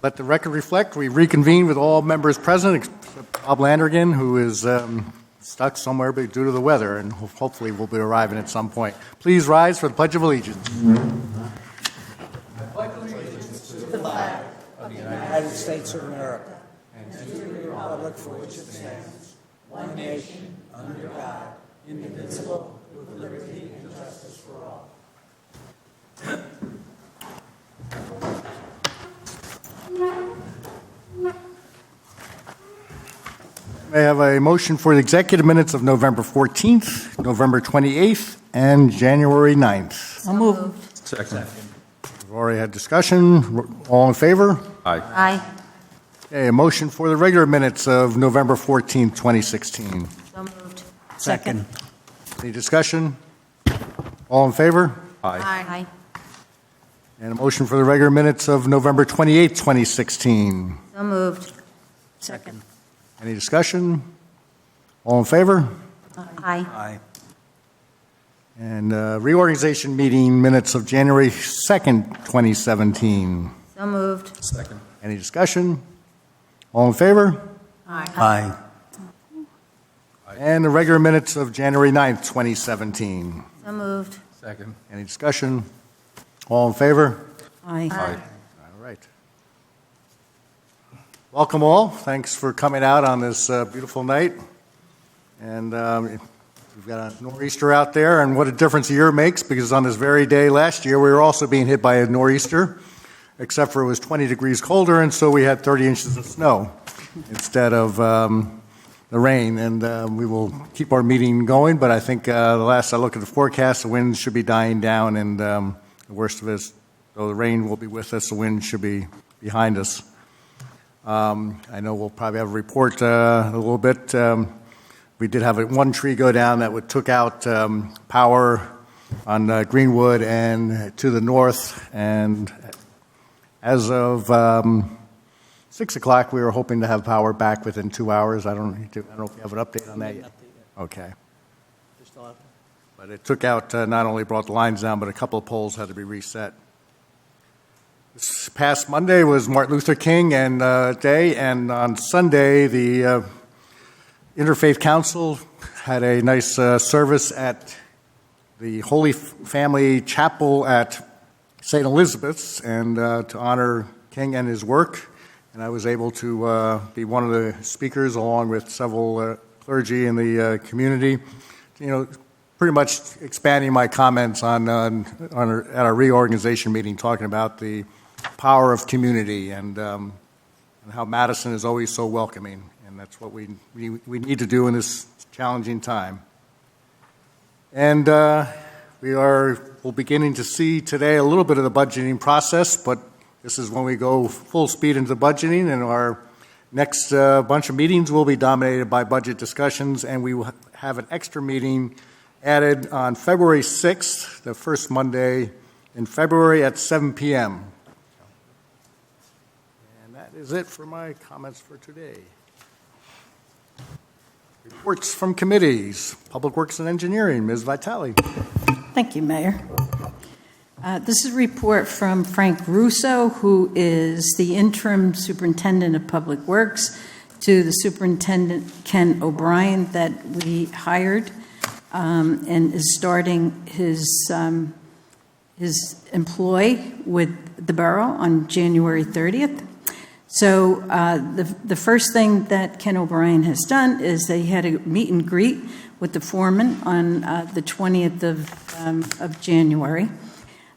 let the record reflect, we reconvene with all members present, except Bob Landergan, who is stuck somewhere due to the weather, and hopefully will be arriving at some point. Please rise for the Pledge of Allegiance. I pledge allegiance to the flag of the United States of America and to the republic for which it stands, one nation, under God, indivisible, with liberty and justice for all. May I have a motion for the executive minutes of November 14th, November 28th, and January 9th? I'll move. Second. We've already had discussion. All in favor? Aye. Aye. Okay, a motion for the regular minutes of November 14th, 2016. So moved. Second. Any discussion? All in favor? Aye. Aye. And a motion for the regular minutes of November 28th, 2016. So moved. Second. Any discussion? All in favor? Aye. Aye. And reorganization meeting minutes of January 2nd, 2017. So moved. Second. Any discussion? All in favor? Aye. And the regular minutes of January 9th, 2017. So moved. Second. Any discussion? All in favor? Aye. Aye. All right. Welcome all. Thanks for coming out on this beautiful night. And we've got a nor'easter out there, and what a difference a year makes, because on this very day last year, we were also being hit by a nor'easter, except for it was 20 degrees colder, and so we had 30 inches of snow instead of the rain. And we will keep our meeting going, but I think the last I looked at the forecast, the wind should be dying down, and the worst of it is, though the rain will be with us, the wind should be behind us. I know we'll probably have a report a little bit. We did have one tree go down that took out power on Greenwood and to the north. And as of 6 o'clock, we were hoping to have power back within 2 hours. I don't know if you have an update on that yet. Okay. But it took out, not only brought the lines down, but a couple of poles had to be reset. This past Monday was Martin Luther King Day, and on Sunday, the Interfaith Council had a nice service at the Holy Family Chapel at St. Elizabeth's, and to honor King and his work. And I was able to be one of the speakers, along with several clergy in the community. You know, pretty much expanding my comments at our reorganization meeting, talking about the power of community and how Madison is always so welcoming, and that's what we need to do in this challenging time. And we're beginning to see today a little bit of the budgeting process, but this is when we go full speed into budgeting, and our next bunch of meetings will be dominated by budget discussions, and we will have an extra meeting added on February 6th, the first Monday in February at 7 p.m. Is it for my comments for today. Reports from committees. Public Works and Engineering, Ms. Vitale. Thank you, Mayor. This is a report from Frank Russo, who is the interim superintendent of Public Works, to the superintendent Ken O'Brien that we hired and is starting his employ with the borough on January 30th. So the first thing that Ken O'Brien has done is they had a meet and greet with the foreman on the 20th of January.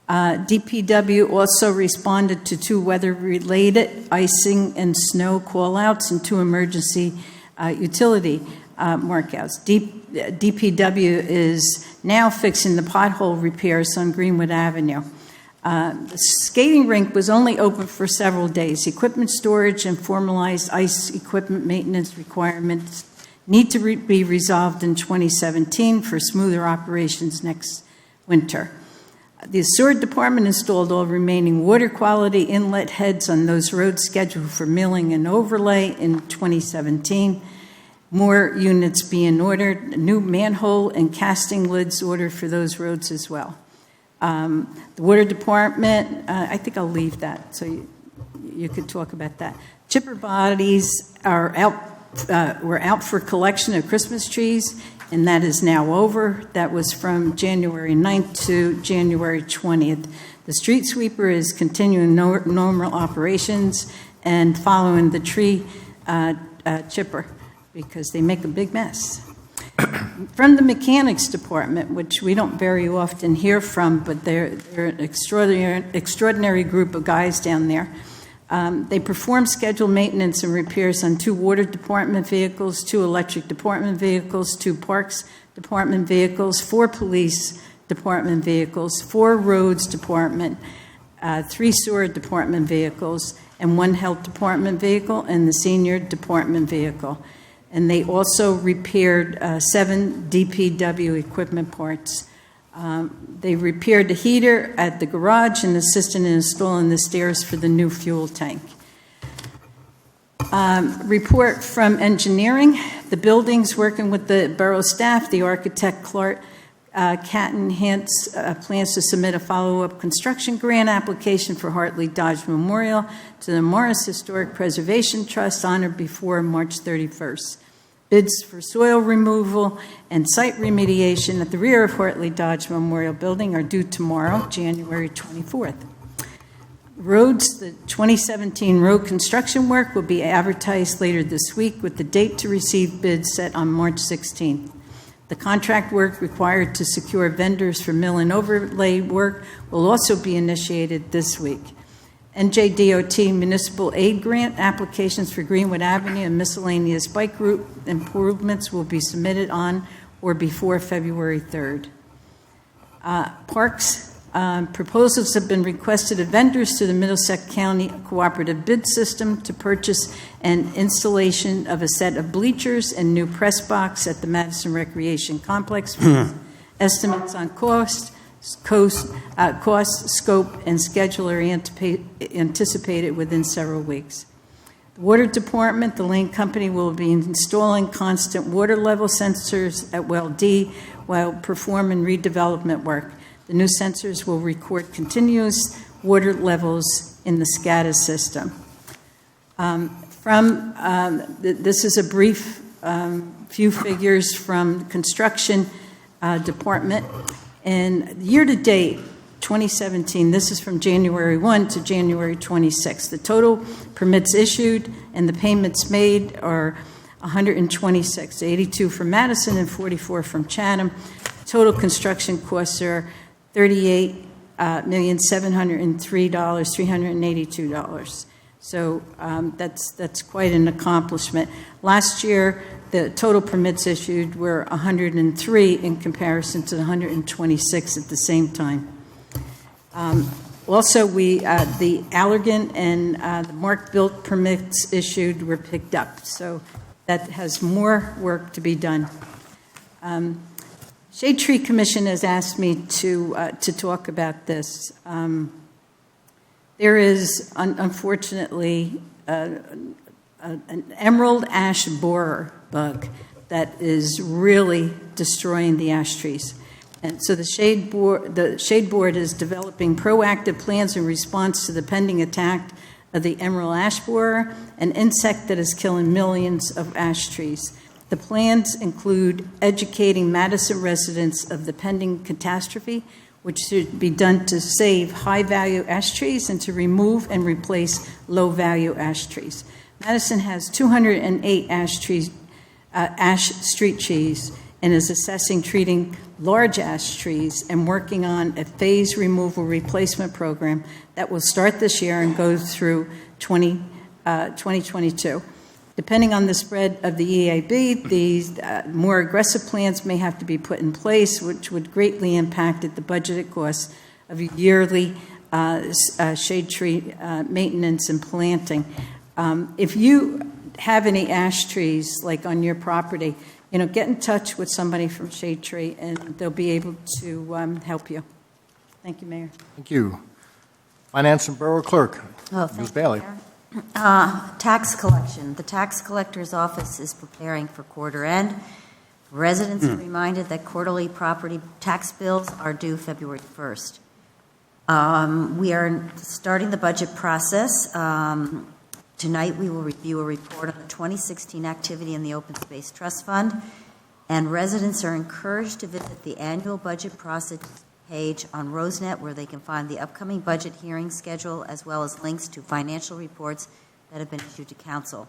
DPW also responded to 2 weather-related icing and snow call-outs and 2 emergency utility markouts. DPW is now fixing the pothole repairs on Greenwood Avenue. The skating rink was only open for several days. Equipment storage and formalized ice equipment maintenance requirements need to be resolved in 2017 for smoother operations next winter. The sewer department installed all remaining water quality inlet heads on those roads scheduled for milling and overlay in 2017. More units being ordered, new manhole and casting lids ordered for those roads as well. The water department, I think I'll leave that so you you could talk about that. Chipper bodies are out, were out for collection of Christmas trees, and that is now over. That was from January 9th to January 20th. The street sweeper is continuing normal operations and following the tree chipper because they make a big mess. From the mechanics department, which we don't very often hear from, but they're an extraordinary group of guys down there. They perform scheduled maintenance and repairs on 2 water department vehicles, 2 electric department vehicles, 2 parks department vehicles, 4 police department vehicles, 4 roads department, 3 sewer department vehicles, and 1 health department vehicle, and the senior department vehicle. And they also repaired 7 DPW equipment parts. They repaired the heater at the garage and assisted in installing the stairs for the new fuel tank. Report from engineering. The buildings, working with the borough staff, the architect Clerk, Catton Hance plans to submit a follow-up construction grant application for Hartley Dodge Memorial to the Morris Historic Preservation Trust on or before March 31st. Bids for soil removal and site remediation at the rear of Hartley Dodge Memorial Building are due tomorrow, January 24th. Roads, the 2017 road construction work will be advertised later this week with the date to receive bids set on March 16th. The contract work required to secure vendors for mill and overlay work will also be initiated this week. NJDOT Municipal Aid Grant applications for Greenwood Avenue and miscellaneous bike route improvements will be submitted on or before February 3rd. Parks proposals have been requested of vendors to the Middlesex County Cooperative Bid System to purchase an installation of a set of bleachers and new press box at the Madison Recreation Complex. Estimates on cost, scope, and schedule are anticipated within several weeks. The Water Department, the Lane Company, will be installing constant water level sensors at Well D while performing redevelopment work. The new sensors will record continuous water levels in the SCADA system. This is a brief few figures from construction department. And year-to-date, 2017, this is from January 1 to January 26. The total permits issued and the payments made are 126, 82 from Madison and 44 from Chatham. Total construction costs are $38,703,382. So that's quite an accomplishment. Last year, the total permits issued were 103 in comparison to the 126 at the same time. Also, the Allergan and the Mark Built permits issued were picked up. So that has more work to be done. Shade Tree Commission has asked me to talk about this. There is, unfortunately, an emerald ash borer bug that is really destroying the ash trees. And so the Shade Board is developing proactive plans in response to the pending attack of the emerald ash borer, an insect that is killing millions of ash trees. The plans include educating Madison residents of the pending catastrophe, which should be done to save high-value ash trees and to remove and replace low-value ash trees. Madison has 208 ash street trees and is assessing treating large ash trees and working on a phase removal replacement program that will start this year and go through 2022. Depending on the spread of the EAB, these more aggressive plans may have to be put in place, which would greatly impact the budgeted costs of yearly shade tree maintenance and planting. If you have any ash trees, like on your property, get in touch with somebody from Shade Tree, and they'll be able to help you. Thank you, Mayor. Thank you. Finance and Borough Clerk, Ms. Bailey. Tax collection. The tax collector's office is preparing for quarter end. Residents are reminded that quarterly property tax bills are due February 1st. We are starting the budget process. Tonight, we will review a report on the 2016 activity in the Open Space Trust Fund, and residents are encouraged to visit the annual budget process page on Rosenet, where they can find the upcoming budget hearing schedule, as well as links to financial reports that have been issued to Council.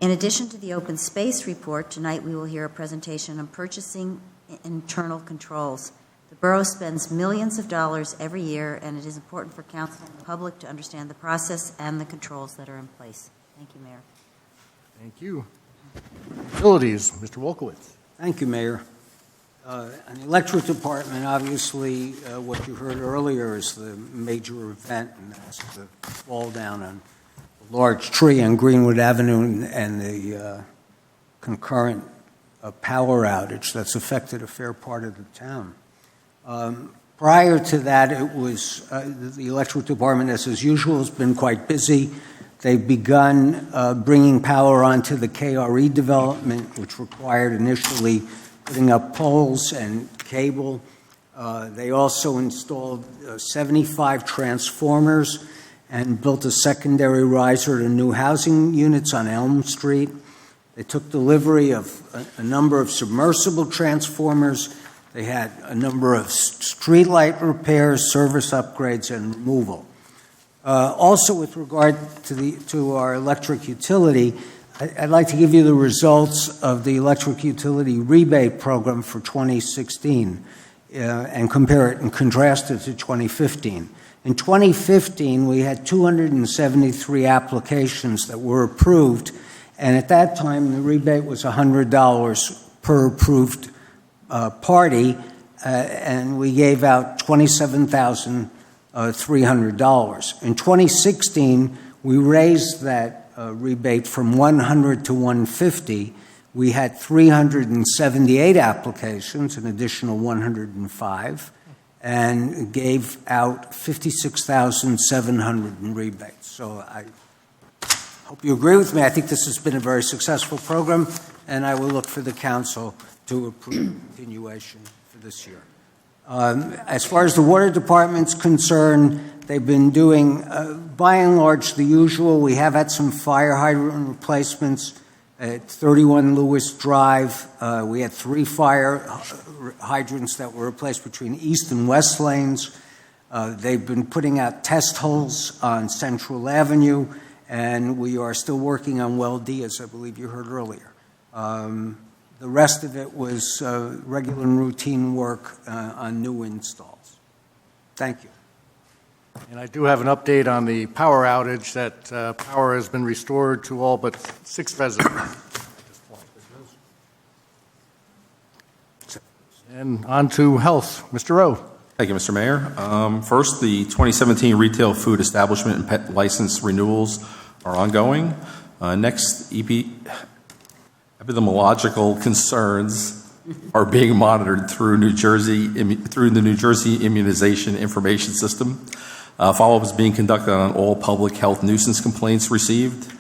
In addition to the open space report, tonight we will hear a presentation on purchasing internal controls. The borough spends millions of dollars every year, and it is important for council and the public to understand the process and the controls that are in place. Thank you, Mayor. Thank you. Utilities, Mr. Wolkowitz. Thank you, Mayor. In the electric department, obviously, what you heard earlier is the major event, and that's the fall down on a large tree on Greenwood Avenue and the concurrent power outage that's affected a fair part of the town. Prior to that, it was the electric department, as usual, has been quite busy. They've begun bringing power onto the KRE development, which required initially putting up poles and cable. They also installed 75 transformers and built a secondary riser to new housing units on Elm Street. They took delivery of a number of submersible transformers. They had a number of streetlight repairs, service upgrades, and removal. Also, with regard to our electric utility, I'd like to give you the results of the electric utility rebate program for 2016 and compare it and contrast it to 2015. In 2015, we had 273 applications that were approved, and at that time, the rebate was $100 per approved party, and we gave out $27,300. In 2016, we raised that rebate from $100 to $150. We had 378 applications, an additional 105, and gave out $56,700 in rebates. So I hope you agree with me. I think this has been a very successful program, and I will look for the council to approve continuation for this year. As far as the water department's concerned, they've been doing, by and large, the usual. We have had some fire hydrant replacements at 31 Lewis Drive. We had 3 fire hydrants that were replaced between East and West Lanes. They've been putting out test holes on Central Avenue, and we are still working on Well D, as I believe you heard earlier. The rest of it was regular and routine work on new installs. Thank you. And I do have an update on the power outage that power has been restored to all but 6 residents at this point. And on to health. Mr. Rowe. Thank you, Mr. Mayor. First, the 2017 retail food establishment and pet license renewals are ongoing. Next, epidemiological concerns are being monitored through the New Jersey Immunization Information System. Follow-up is being conducted on all public health nuisance complaints received.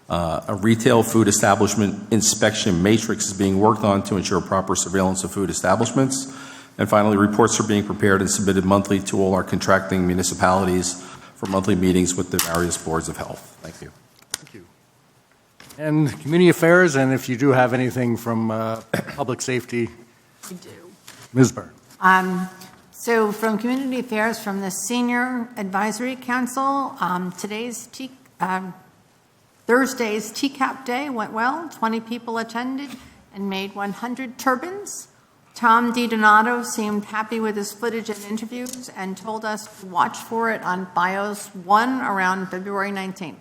A retail food establishment inspection matrix is being worked on to ensure proper surveillance of food establishments. And finally, reports are being prepared and submitted monthly to all our contracting municipalities for monthly meetings with the various boards of health. Thank you. Thank you. And community affairs, and if you do have anything from public safety. We do. Ms. Byrne. So from Community Affairs, from the Senior Advisory Council, Thursday's TCAP Day went well. 20 people attended and made 100 turbans. Tom DiDonato seemed happy with his footage and interviews and told us to watch for it on BIOS 1 around February 19th.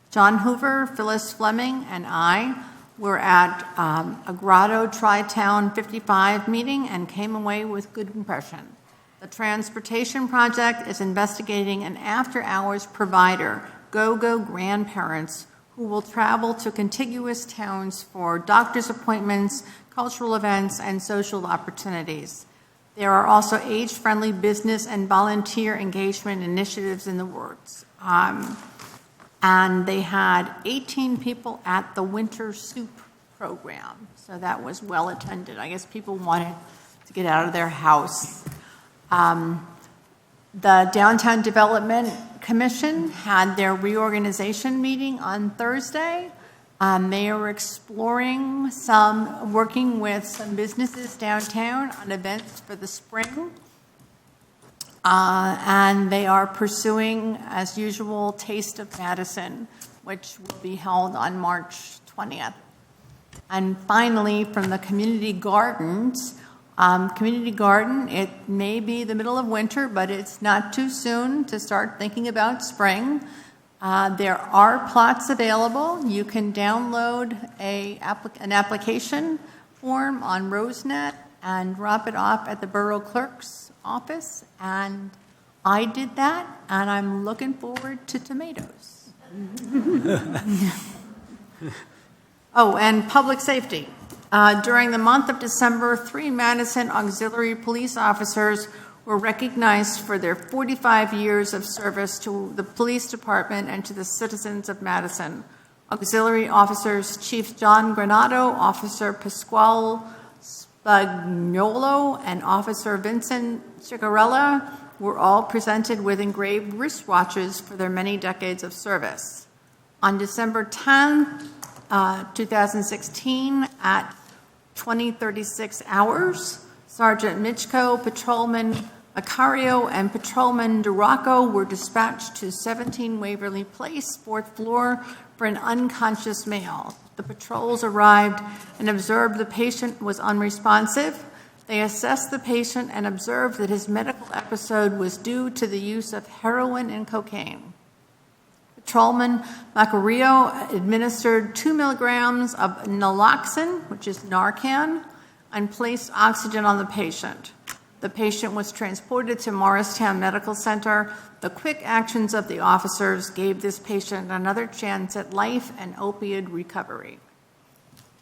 John Hoover, Phyllis Fleming, and I were at a Grotto Tri-Town 55 meeting and came away with good impression. The Transportation Project is investigating an after-hours provider, Go-Go Grandparents, who will travel to contiguous towns for doctor's appointments, cultural events, and social opportunities. There are also age-friendly business and volunteer engagement initiatives in the works. And they had 18 people at the Winter Soup program, so that was well attended. I guess people wanted to get out of their house. The Downtown Development Commission had their reorganization meeting on Thursday. They are exploring working with some businesses downtown on events for the spring. And they are pursuing, as usual, Taste of Madison, which will be held on March 20th. And finally, from the community gardens, it may be the middle of winter, but it's not too soon to start thinking about spring. There are plots available. You can download an application form on RoseNet and drop it off at the Borough Clerk's office. And I did that, and I'm looking forward to tomatoes. Oh, and public safety. During the month of December, 3 Madison auxiliary police officers were recognized for their 45 years of service to the police department and to the citizens of Madison. Auxiliary officers Chief John Granato, Officer Pasquale Spagnolo, and Officer Vincent Ciccarella were all presented with engraved wristwatches for their many decades of service. On December 10, 2016, at 20:36 hours, Sergeant Michko, Patrolman Macario, and Patrolman Duraco were dispatched to 17 Waverly Place, 4th floor, for an unconscious male. The patrols arrived and observed the patient was unresponsive. They assessed the patient and observed that his medical episode was due to the use of heroin and cocaine. Patrolman Macario administered 2 milligrams of naloxone, which is Narcan, and placed oxygen on the patient. The patient was transported to Morristown Medical Center. The quick actions of the officers gave this patient another chance at life and opioid recovery.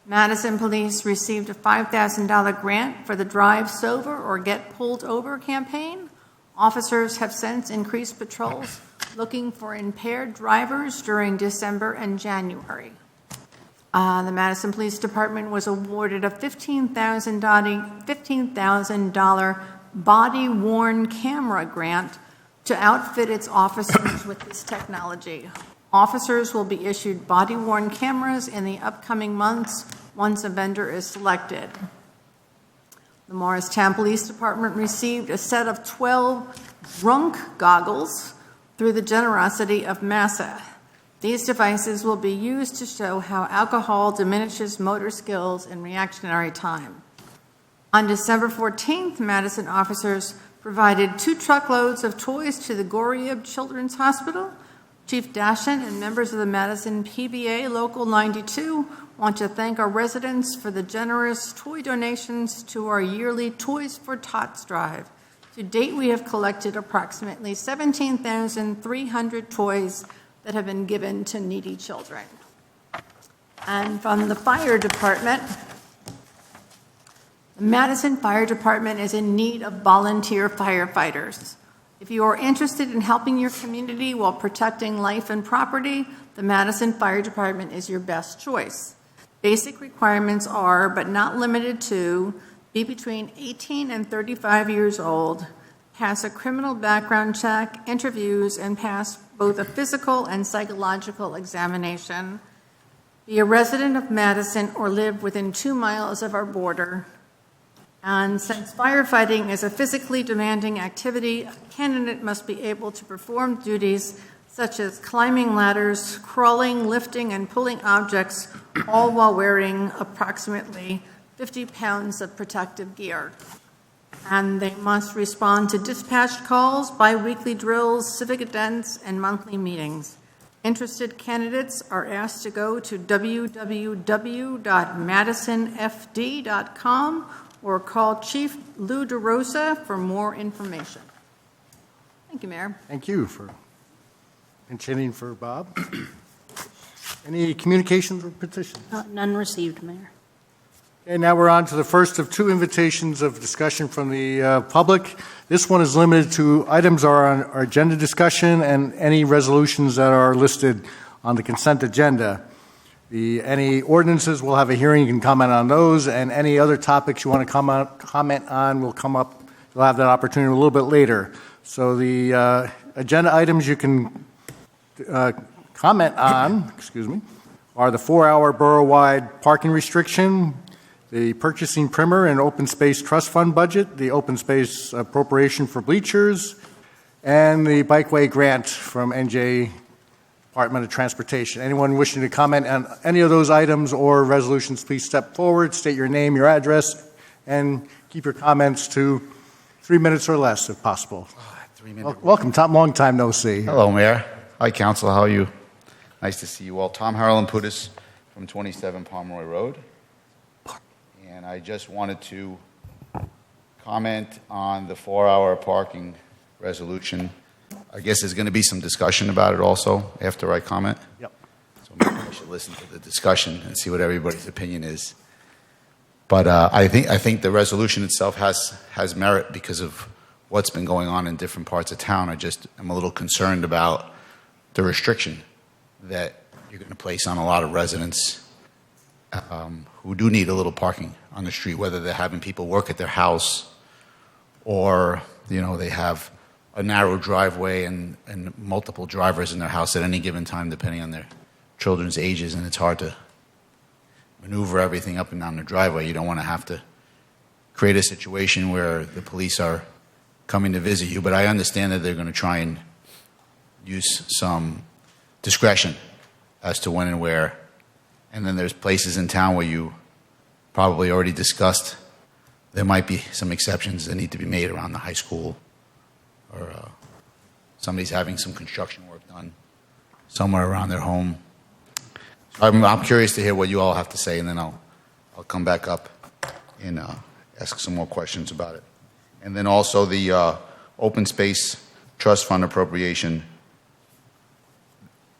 Madison Police received a $5,000 grant for the Drive Sober or Get Pulled Over campaign. Officers have since increased patrols looking for impaired drivers during December and January. The Madison Police Department was awarded a $15,000 body-worn camera grant to outfit its officers with this technology. Officers will be issued body-worn cameras in the upcoming months once a vendor is selected. The Morristown Police Department received a set of 12 drunk goggles through the generosity of MASA. These devices will be used to show how alcohol diminishes motor skills in reactionary time. On December 14th, Madison officers provided 2 truckloads of toys to the Gorriab Children's Hospital. Chief Dashin and members of the Madison PBA Local 92 want to thank our residents for the generous toy donations to our yearly Toys for Tots drive. To date, we have collected approximately 17,300 toys that have been given to needy children. And from the fire department, the Madison Fire Department is in need of volunteer firefighters. If you are interested in helping your community while protecting life and property, the Madison Fire Department is your best choice. Basic requirements are, but not limited to, be between 18 and 35 years old, pass a criminal background check, interviews, and pass both a physical and psychological examination, be a resident of Madison or live within 2 miles of our border. And since firefighting is a physically demanding activity, a candidate must be able to perform duties such as climbing ladders, crawling, lifting, and pulling objects, all while wearing approximately 50 pounds of protective gear. And they must respond to dispatched calls, bi-weekly drills, civic events, and monthly meetings. Interested candidates are asked to go to www.madisonfd.com or call Chief Lou DeRosa for more information. Thank you, Mayor. Thank you for pinch-hitting for Bob. Any communications or petitions? None received, Mayor. Okay, now we're on to the first of 2 invitations of discussion from the public. This one is limited to items are on our agenda discussion and any resolutions that are listed on the consent agenda. Any ordinances, we'll have a hearing, you can comment on those, and any other topics you want to comment on will come up, you'll have that opportunity a little bit later. So the agenda items you can comment on, are the 4-hour borough-wide parking restriction, the purchasing primer and open space trust fund budget, the open space appropriation for bleachers, and the Bikeway Grant from NJ Department of Transportation. Anyone wishing to comment on any of those items or resolutions, please step forward, state your name, your address, and keep your comments to 3 minutes or less, if possible. 3 minutes. Welcome, Tom. Long time no see. Hello, Mayor. Hi, Council. How are you? Nice to see you all. Tom Harlan Putis from 27 Pomeroy Road. And I just wanted to comment on the 4-hour parking resolution. I guess there's going to be some discussion about it also after I comment. Yep. So maybe I should listen to the discussion and see what everybody's opinion is. But I think the resolution itself has merit because of what's been going on in different parts of town. I'm a little concerned about the restriction that you're going to place on a lot of residents who do need a little parking on the street, whether they're having people work at their house or, they have a narrow driveway and multiple drivers in their house at any given time, depending on their children's ages, and it's hard to maneuver everything up and down the driveway. You don't want to have to create a situation where the police are coming to visit you, but I understand that they're going to try and use some discretion as to when and where. And then there's places in town where you probably already discussed there might be some exceptions that need to be made around the high school, or somebody's having some construction work done somewhere around their home. So I'm curious to hear what you all have to say, and then I'll come back up and ask some more questions about it. And then also the open space trust fund appropriation.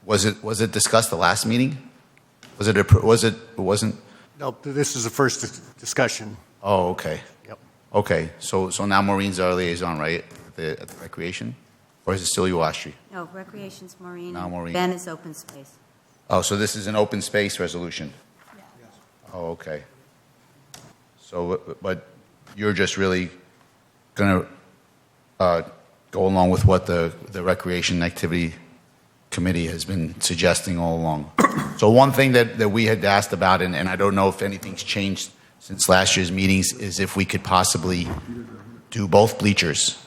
Was it discussed the last meeting? It wasn't? No, this is the first discussion. Oh, okay. Yep. Okay, so now Maureen's our liaison, right, at the recreation? Or is it still you, Astri? No, recreation's Maureen. Now Maureen. Ben is open space. Oh, so this is an open space resolution? Yes. Oh, okay. So, but you're just really going to go along with what the Recreation Activity Committee has been suggesting all along. So one thing that we had asked about, and I don't know if anything's changed since last year's meetings, is if we could possibly do both bleachers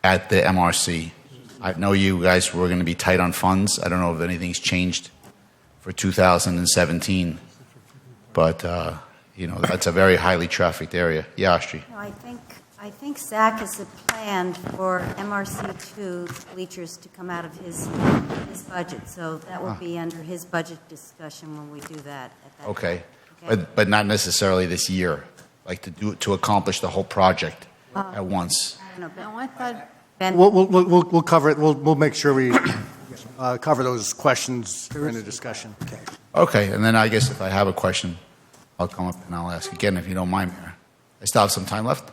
at the MRC. I know you guys were going to be tight on funds. I don't know if anything's changed for 2017, but that's a very highly trafficked area. Yeah, Astri. No, I think Zach has a plan for MRC2 bleachers to come out of his budget, so that will be under his budget discussion when we do that. Okay. But not necessarily this year, like to accomplish the whole project at once. I don't know, No, I thought, Ben, We'll cover it. We'll make sure we cover those questions during the discussion. Okay, and then I guess if I have a question, I'll come up and I'll ask again if you don't mind, Mayor. I still have some time left?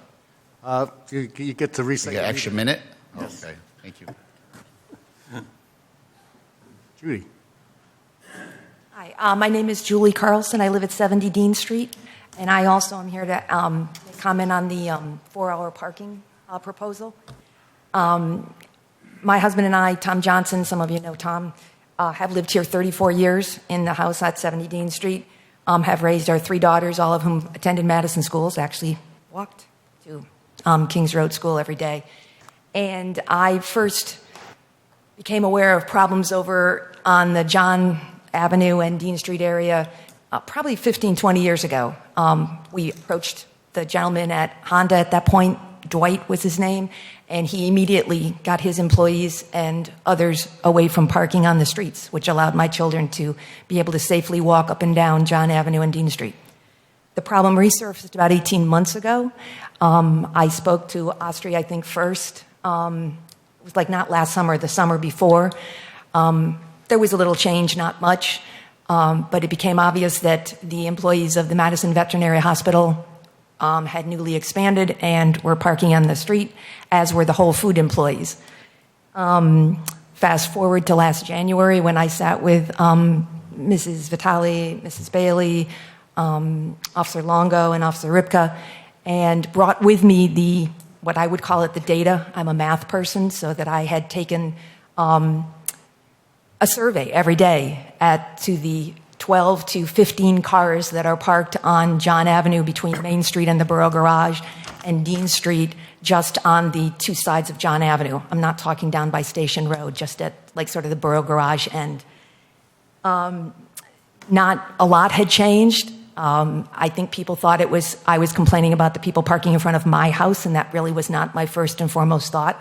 You get to reset. You get an extra minute? Okay, thank you. Judy. Hi, my name is Julie Carlson. I live at 70 Dean Street, and I also am here to comment on the 4-hour parking proposal. My husband and I, Tom Johnson, some of you know Tom, have lived here 34 years in the house at 70 Dean Street, have raised our 3 daughters, all of whom attended Madison schools, actually walked to Kings Road School every day. And I first became aware of problems over on the John Avenue and Dean Street area probably 15, 20 years ago. We approached the gentleman at Honda at that point, Dwight was his name, and he immediately got his employees and others away from parking on the streets, which allowed my children to be able to safely walk up and down John Avenue and Dean Street. The problem resurfaced about 18 months ago. I spoke to Astri, I think, first. It was like not last summer, the summer before. There was a little change, not much, but it became obvious that the employees of the Madison Veterinary Hospital had newly expanded and were parking on the street, as were the Whole Food employees. Fast forward to last January when I sat with Mrs. Vitale, Mrs. Bailey, Officer Longo, and Officer Ripka, and brought with me the what I would call it the data. I'm a math person, so that I had taken a survey every day to the 12 to 15 cars that are parked on John Avenue between Main Street and the Borough Garage, and Dean Street just on the two sides of John Avenue. I'm not talking down by Station Road, just at like sort of the Borough Garage end. Not a lot had changed. I think people thought I was complaining about the people parking in front of my house, and that really was not my first and foremost thought.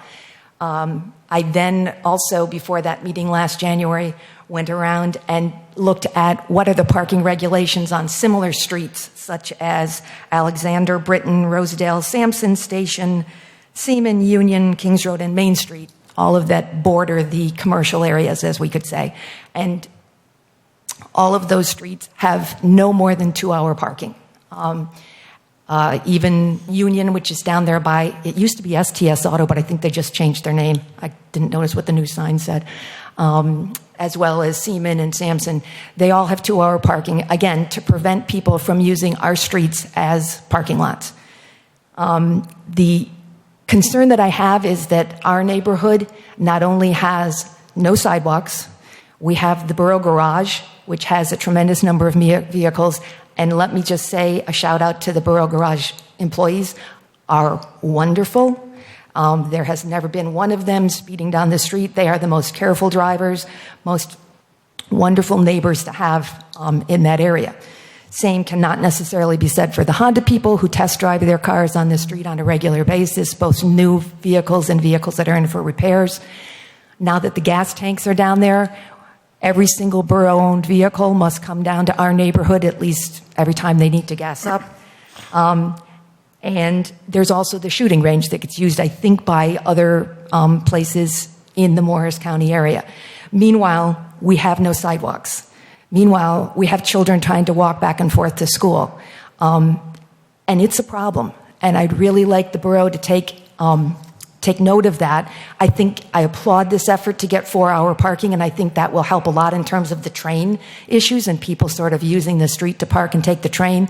I then also, before that meeting last January, went around and looked at what are the parking regulations on similar streets, such as Alexander, Britton, Rosedale, Sampson Station, Seaman, Union, Kings Road, and Main Street, all of that border the commercial areas, as we could say. And all of those streets have no more than 2-hour parking. Even Union, which is down there by, it used to be STS Auto, but I think they just changed their name. I didn't notice what the new sign said. As well as Seaman and Sampson, they all have 2-hour parking, again, to prevent people from using our streets as parking lots. The concern that I have is that our neighborhood not only has no sidewalks, we have the Borough Garage, which has a tremendous number of vehicles. And let me just say a shout out to the Borough Garage employees, are wonderful. There has never been one of them speeding down the street. They are the most careful drivers, most wonderful neighbors to have in that area. Same cannot necessarily be said for the Honda people who test drive their cars on the street on a regular basis, both new vehicles and vehicles that are in for repairs. Now that the gas tanks are down there, every single borough-owned vehicle must come down to our neighborhood at least every time they need to gas up. And there's also the shooting range that gets used, I think, by other places in the Morris County area. Meanwhile, we have no sidewalks. Meanwhile, we have children trying to walk back and forth to school. And it's a problem. And I'd really like the borough to take note of that. I applaud this effort to get 4-hour parking, and I think that will help a lot in terms of the train issues and people sort of using the street to park and take the train,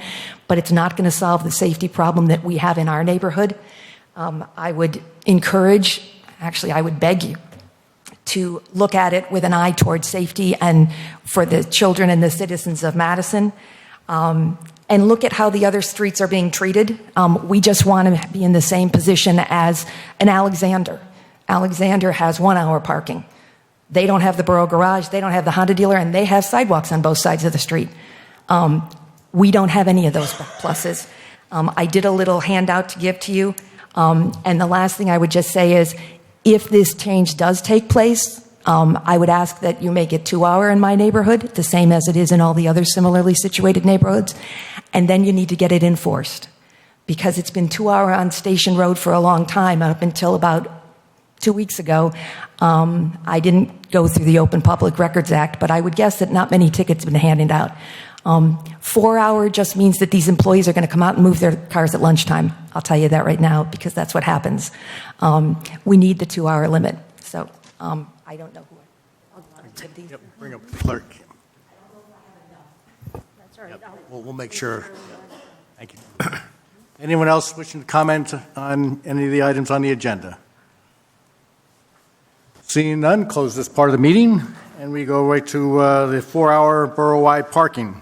but it's not going to solve the safety problem that we have in our neighborhood. I would I would beg you to look at it with an eye towards safety and for the children and the citizens of Madison. And look at how the other streets are being treated. We just want to be in the same position as an Alexander. Alexander has 1-hour parking. They don't have the Borough Garage, they don't have the Honda dealer, and they have sidewalks on both sides of the street. We don't have any of those pluses. I did a little handout to give to you. And the last thing I would just say is, if this change does take place, I would ask that you make it 2-hour in my neighborhood, the same as it is in all the other similarly situated neighborhoods. And then you need to get it enforced, because it's been 2-hour on Station Road for a long time, up until about 2 weeks ago. I didn't go through the Open Public Records Act, but I would guess that not many tickets have been handed out. 4-hour just means that these employees are going to come out and move their cars at lunchtime. I'll tell you that right now, because that's what happens. We need the 2-hour limit. So I don't know who I'll give these. Yep, bring up the clerk. That's all right. Yep. We'll make sure. Thank you. Anyone else wishing to comment on any of the items on the agenda? Seeing none, close this part of the meeting, and we go right to the 4-hour borough-wide parking.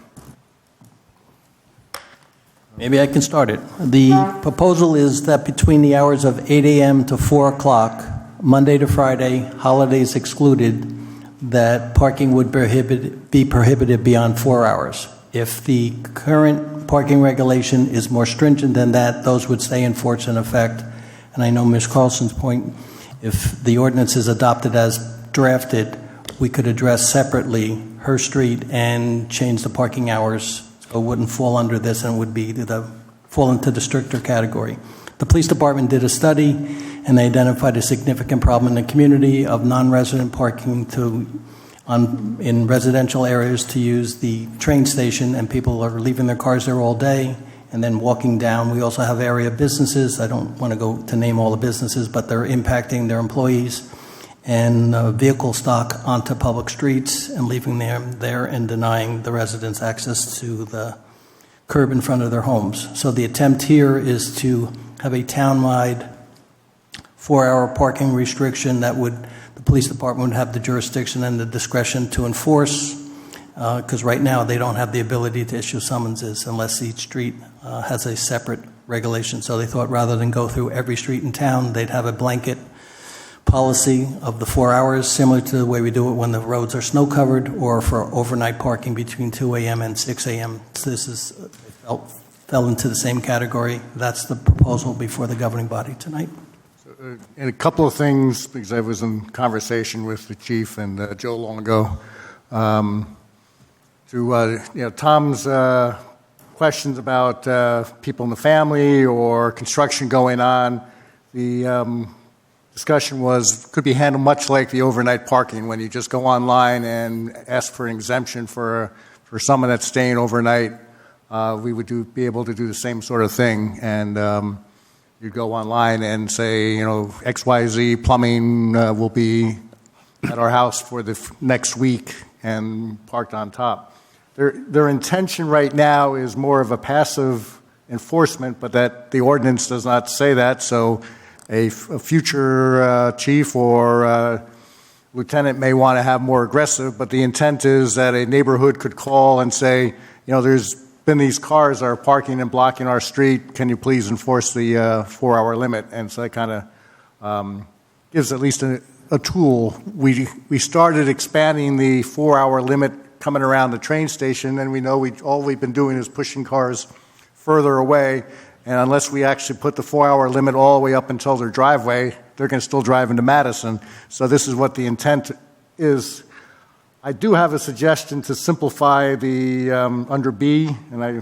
Maybe I can start it. The proposal is that between the hours of 8 a.m. to 4 o'clock, Monday to Friday, holidays excluded, that parking would be prohibited beyond 4 hours. If the current parking regulation is more stringent than that, those would stay in force and effect. And I know Ms. Carlson's point, if the ordinance is adopted as drafted, we could address separately her street and change the parking hours so it wouldn't fall under this and would be fall into the stricter category. The police department did a study, and they identified a significant problem in the community of non-resident parking in residential areas to use the train station, and people are leaving their cars there all day and then walking down. We also have area businesses. I don't want to go to name all the businesses, but they're impacting their employees and vehicle stock onto public streets and leaving them there and denying the residents access to the curb in front of their homes. So the attempt here is to have a townwide 4-hour parking restriction that the police department would have the jurisdiction and the discretion to enforce, because right now they don't have the ability to issue summonses unless each street has a separate regulation. So they thought rather than go through every street in town, they'd have a blanket policy of the 4 hours, similar to the way we do it when the roads are snow covered or for overnight parking between 2 a.m. and 6 a.m. So this is fell into the same category. That's the proposal before the governing body tonight. And a couple of things, because I was in conversation with the chief and Joe long ago, Tom's questions about people in the family or construction going on. The discussion could be handled much like the overnight parking, when you just go online and ask for an exemption for someone that's staying overnight. We would be able to do the same sort of thing, and you'd go online and say, XYZ plumbing will be at our house for the next week and parked on top. Their intention right now is more of a passive enforcement, but that the ordinance does not say that, so a future chief or lieutenant may want to have more aggressive, but the intent is that a neighborhood could call and say, there's been these cars are parking and blocking our street, can you please enforce the 4-hour limit? And so that kind of gives at least a tool. We started expanding the 4-hour limit coming around the train station, and we know all we've been doing is pushing cars further away. And unless we actually put the 4-hour limit all the way up until their driveway, they're going to still drive into Madison. So this is what the intent is. I do have a suggestion to simplify the under B, and I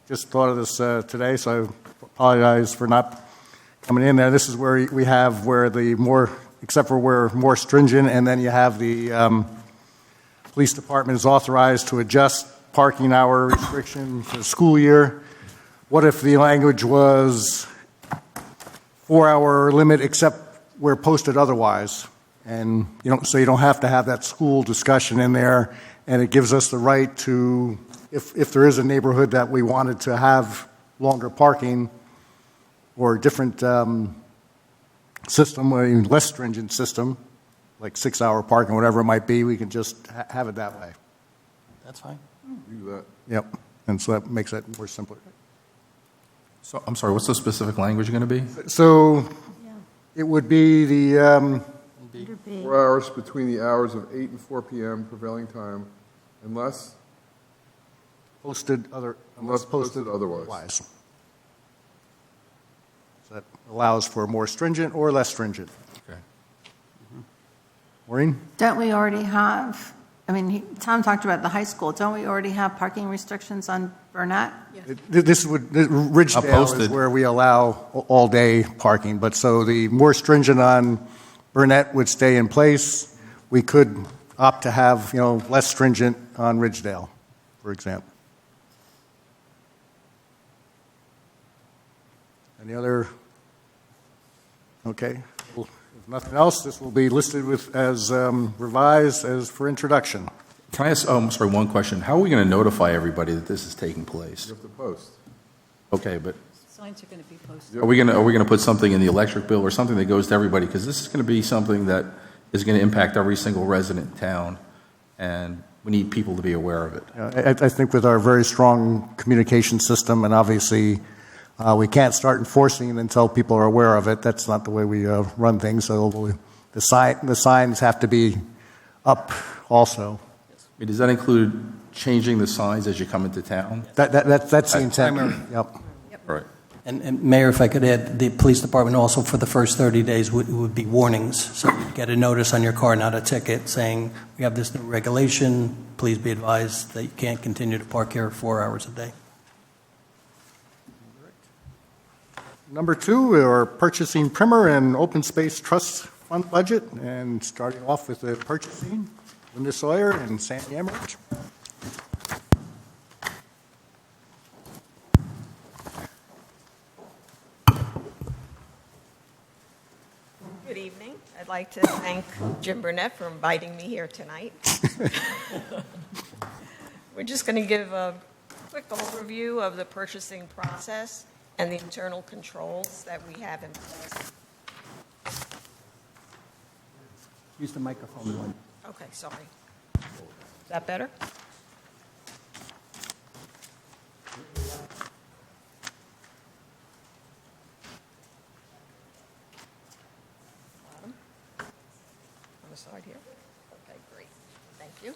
just thought of this today, so I apologize for not coming in there. This is where we have except for where more stringent, and then you have the police department is authorized to adjust parking hour restriction for the school year. What if the language was 4-hour limit except where posted otherwise? And so you don't have to have that school discussion in there, and it gives us the right to, if there is a neighborhood that we wanted to have longer parking or different system, a less stringent system, like 6-hour parking, whatever it might be, we can just have it that way. That's fine. Do that. Yep. And so that makes that more simpler. So, I'm sorry, what's the specific language going to be? So it would be the 4 hours between the hours of 8 and 4 p.m. prevailing time, unless posted otherwise. So that allows for more stringent or less stringent. Okay. Maureen? Don't we already have, Tom talked about the high school, don't we already have parking restrictions on Burnett? Ridgedale is Posted. where we allow all-day parking, but so the more stringent on Burnett would stay in place. We could opt to have, less stringent on Ridgedale, for example. Any other? Okay. Well, if nothing else, this will be listed as revised as for introduction. Can I ask, one question? How are we going to notify everybody that this is taking place? you have to post. Okay, but Signs are going to be posted. are we going to put something in the electric bill or something that goes to everybody? Because this is going to be something that is going to impact every single resident in town, and we need people to be aware of it. I think with our very strong communication system, and obviously we can't start enforcing it until people are aware of it. That's not the way we run things. So the signs have to be up also. Does that include changing the signs as you come into town? That's the intent. Yep. All right. And Mayor, if I could add, the police department also for the first 30 days would be warnings. So you get a notice on your car, not a ticket, saying we have this new regulation. Please be advised that you can't continue to park here 4 hours a day. Number 2, we are purchasing primer and open space trust fund budget, and starting off with the purchasing, Linda Sawyer and Sandy Emmerich. Good evening. I'd like to thank Jim Burnett for inviting me here tonight. We're just going to give a quick overview of the purchasing process and the internal controls that we have in place. Use the microphone one. Okay, sorry. Is that better? Bottom? On the side here? Okay, great. Thank you.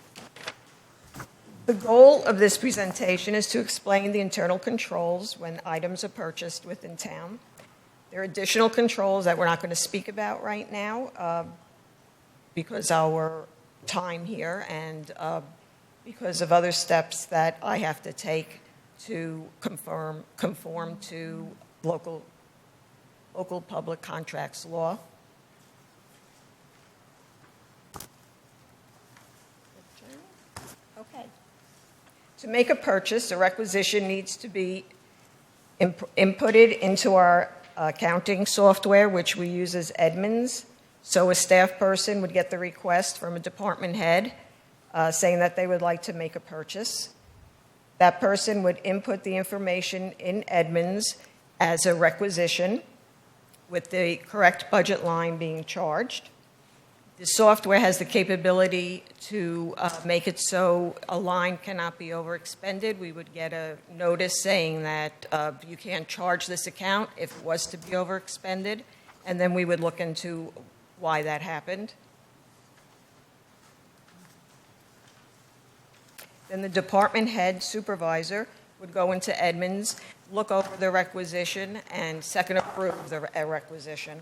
The goal of this presentation is to explain the internal controls when items are purchased within town. There are additional controls that we're not going to speak about right now because our time here and because of other steps that I have to take to conform to local public contracts law. Okay. To make a purchase, a requisition needs to be inputted into our accounting software, which we use as Edmunds. So a staff person would get the request from a department head saying that they would like to make a purchase. That person would input the information in Edmunds as a requisition with the correct budget line being charged. The software has the capability to make it so a line cannot be overexpended. We would get a notice saying that you can't charge this account if it was to be overexpended, and then we would look into why that happened. Then the department head supervisor would go into Edmunds, look over the requisition, and second approve the requisition.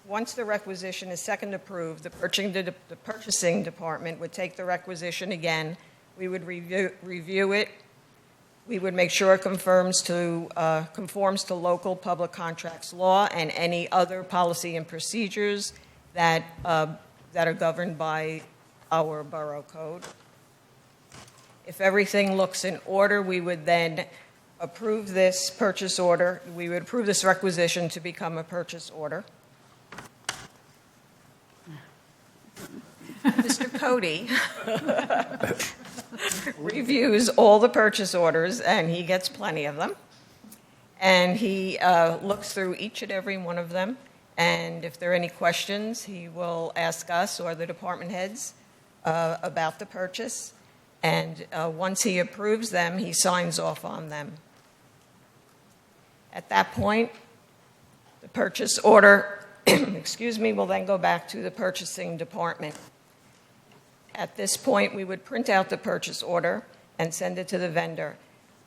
Once the requisition is second approved, the purchasing department would take the requisition again. We would review it. We would make sure it conforms to local public contracts law and any other policy and procedures that are governed by our borough code. If everything looks in order, we would then approve this purchase order. We would approve this requisition to become a purchase order. Mr. Cody reviews all the purchase orders, and he gets plenty of them. And he looks through each and every one of them. And if there are any questions, he will ask us or the department heads about the purchase. And once he approves them, he signs off on them. At that point, the purchase order, will then go back to the purchasing department. At this point, we would print out the purchase order and send it to the vendor.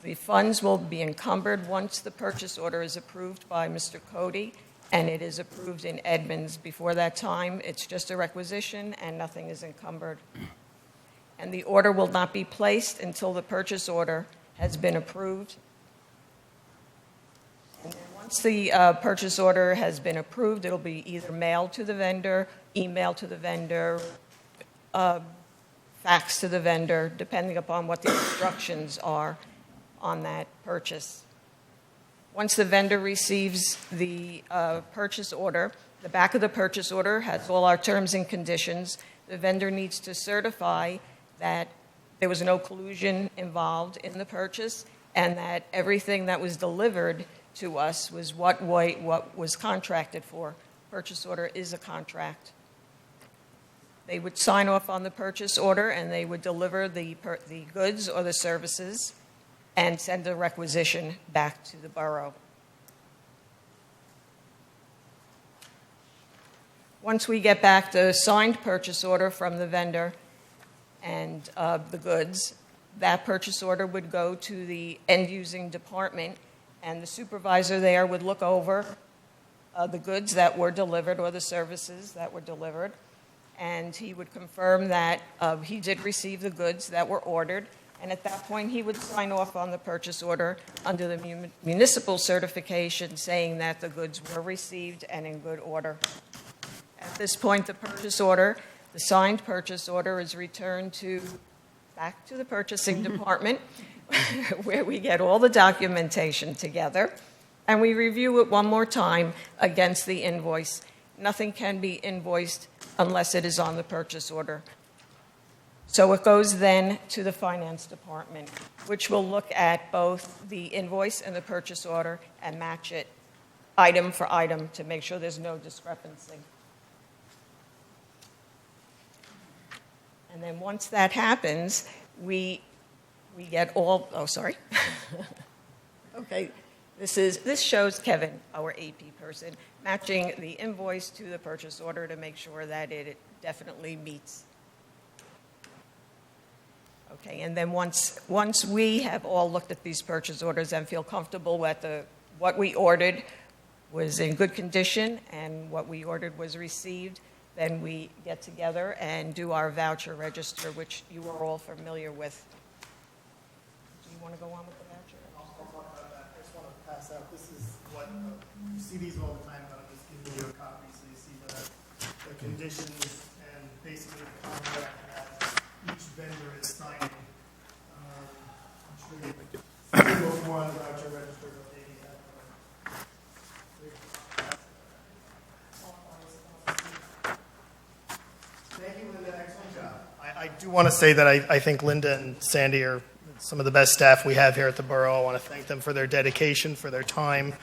The funds will be encumbered once the purchase order is approved by Mr. Cody, and it is approved in Edmunds. Before that time, it's just a requisition and nothing is encumbered. And the order will not be placed until the purchase order has been approved. And then once the purchase order has been approved, it'll be either mailed to the vendor, emailed to the vendor, fax to the vendor, depending upon what the instructions are on that purchase. Once the vendor receives the purchase order, the back of the purchase order has all our terms and conditions. The vendor needs to certify that there was no collusion involved in the purchase and that everything that was delivered to us was what was contracted for. Purchase order is a contract. They would sign off on the purchase order and they would deliver the goods or the services and send a requisition back to the borough. Once we get back the signed purchase order from the vendor and the goods, that purchase order would go to the end-using department, and the supervisor there would look over the goods that were delivered or the services that were delivered, and he would confirm that he did receive the goods that were ordered, and at that point he would sign off on the purchase order under the municipal certification saying that the goods were received and in good order. At this point, the signed purchase order is returned back to the purchasing department where we get all the documentation together and we review it one more time against the invoice. Nothing can be invoiced unless it is on the purchase order. So it goes then to the finance department, which will look at both the invoice and the purchase order and match it. item for item to make sure there's no discrepancy. And then once that happens, we get all, oh, sorry. Okay, this shows Kevin, our AP person, matching the invoice to the purchase order to make sure that it definitely meets. Okay, and then once we have all looked at these purchase orders and feel comfortable with what we ordered was in good condition and what we ordered was received, then we get together and do our voucher register, which you are all familiar with. Do you want to go on with the voucher? I'll talk about that. I just want to pass out. This is what you see these all the time, but I'm just giving you a copy so you see the conditions and basically the contract that each vendor is signing. I'm sure you will more on the voucher register, but they have. Thank you, Linda. Excellent job. I do want to say that I think Linda and Sandy are some of the best staff we have here at the Borough. I want to thank them for their dedication, for their time,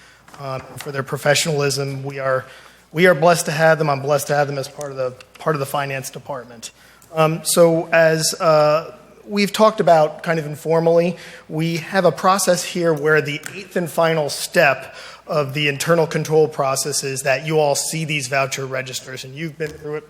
for their professionalism. We are blessed to have them. I'm blessed to have them as part of the finance department. So as we've talked about kind of informally, we have a process here where the 8th and final step of the internal control process is that you all see these voucher registers, and you've been through it.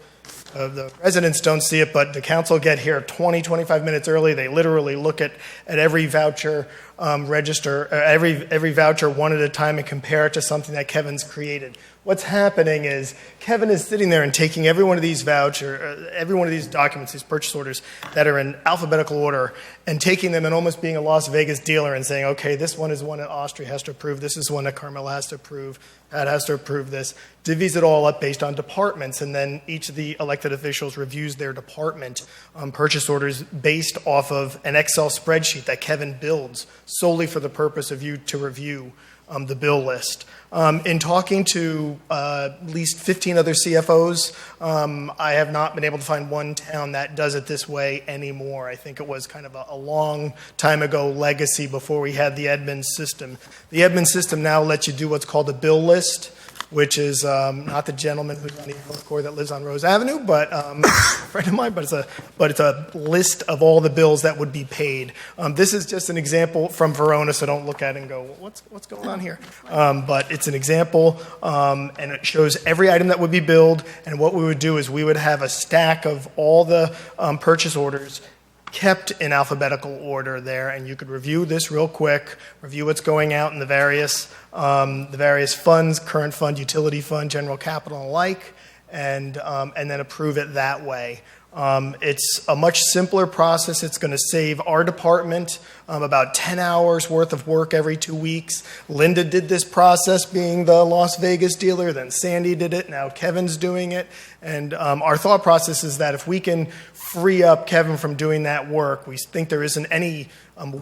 The residents don't see it, but the council get here 20, 25 minutes early. They literally look at every voucher register, every voucher one at a time and compare it to something that Kevin's created. What's happening is Kevin is sitting there and taking every one of these documents, these purchase orders that are in alphabetical order, and taking them and almost being a Las Vegas dealer and saying, okay, this one is one that Austria has to approve, this is one that Carmel has to approve, Pat has to approve this, divvies it all up based on departments, and then each of the elected officials reviews their department purchase orders based off of an Excel spreadsheet that Kevin builds solely for the purpose of you to review the bill list. In talking to at least 15 other CFOs, I have not been able to find one town that does it this way anymore. I think it was kind of a long time ago legacy before we had the admin system. The admin system now lets you do what's called a bill list, which is not the gentleman who's on the North Core that lives on Rose Avenue, but a friend of mine. But it's a list of all the bills that would be paid. This is just an example from Verona, so don't look at it and go, what's going on here? But it's an example, and it shows every item that would be billed. And what we would do is we would have a stack of all the purchase orders kept in alphabetical order there, and you could review this real quick, review what's going out in the various funds, current fund, utility fund, general capital, and alike, and then approve it that way. It's a much simpler process. It's going to save our department about 10 hours worth of work every 2 weeks. Linda did this process being the Las Vegas dealer, then Sandy did it, now Kevin's doing it. And our thought process is that if we can free up Kevin from doing that work, we think there isn't any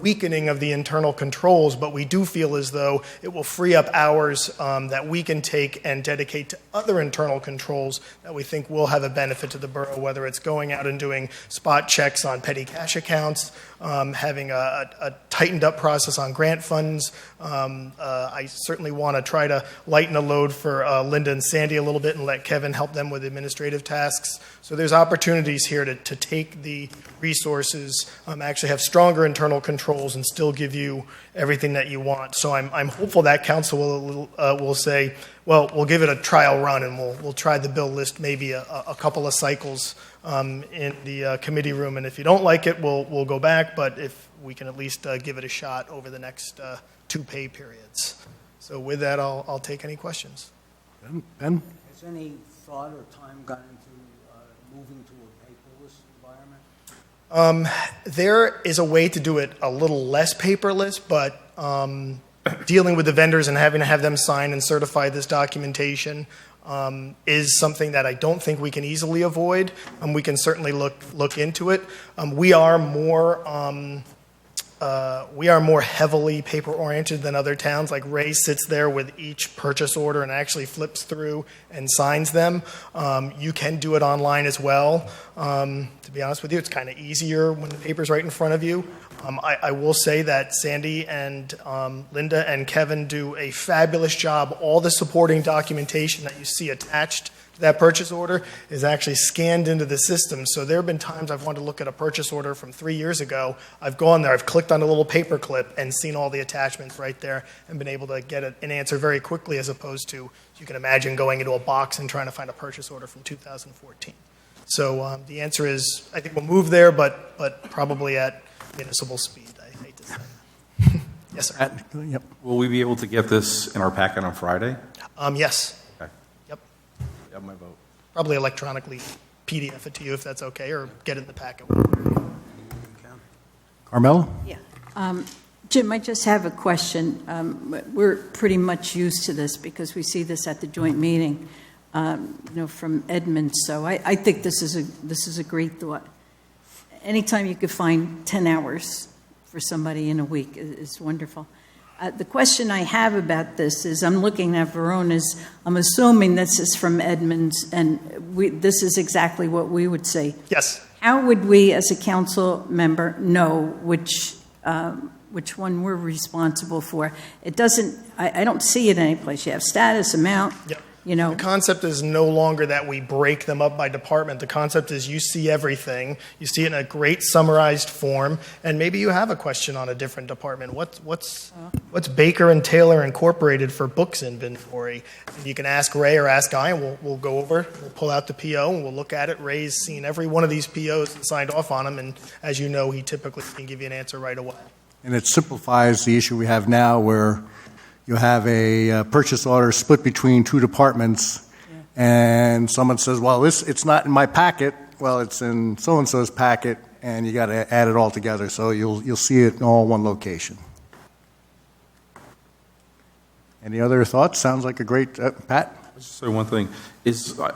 weakening of the internal controls, but we do feel as though it will free up hours that we can take and dedicate to other internal controls that we think will have a benefit to the borough, whether it's going out and doing spot checks on petty cash accounts, having a tightened up process on grant funds. I certainly want to try to lighten the load for Linda and Sandy a little bit and let Kevin help them with administrative tasks. So there's opportunities here to take the resources, actually have stronger internal controls and still give you everything that you want. So I'm hopeful that council will say, well, we'll give it a trial run and we'll try the bill list maybe a couple of cycles in the committee room. And if you don't like it, we'll go back. But if we can at least give it a shot over the next 2 pay periods. So with that, I'll take any questions. Ben? Has any thought or time gone into moving to a paperless environment? There is a way to do it a little less paperless, but dealing with the vendors and having to have them sign and certify this documentation is something that I don't think we can easily avoid. We can certainly look into it. We are more we are more heavily paper-oriented than other towns. Like Ray sits there with each purchase order and actually flips through and signs them. You can do it online as well. To be honest with you, it's kind of easier when the paper's right in front of you. I will say that Sandy and Linda and Kevin do a fabulous job. All the supporting documentation that you see attached to that purchase order is actually scanned into the system. So there have been times I've wanted to look at a purchase order from 3 years ago. I've gone there, I've clicked on a little paper clip and seen all the attachments right there and been able to get an answer very quickly, as opposed to, you can imagine, going into a box and trying to find a purchase order from 2014. So the answer is, I think we'll move there, but probably at municipal speed, I hate to say. Yes, sir. Yep. Will we be able to get this in our packet on Friday? Yes. Okay. Yep. You have my vote. Probably electronically PDF it to you if that's okay, or get it in the packet. Carmella? Yeah. Jim, I just have a question. We're pretty much used to this because we see this at the joint meeting, from Edmonds. So I think this is a great thought. Anytime you could find 10 hours for somebody in a week is wonderful. The question I have about this is, I'm looking at Verona's. I'm assuming this is from Edmonds, and this is exactly what we would say. Yes. How would we, as a council member, know which one we're responsible for? It doesn't. I don't see it anyplace. You have status, amount. Yep. The concept is no longer that we break them up by department. The concept is you see everything. You see it in a great summarized form, and maybe you have a question on a different department. What's Baker and Taylor Incorporated for books inventory? And you can ask Ray or ask Guy, and we'll go over. We'll pull out the PO, and we'll look at it. Ray's seen every one of these POs and signed off on them, and as you know, he typically can give you an answer right away. And it simplifies the issue we have now where you have a purchase order split between two departments, and someone says, well, it's not in my packet. Well, it's in so-and-so's packet, and you got to add it all together, so you'll see it in all one location. Any other thoughts? Sounds like a great, Pat? I'll just say one thing.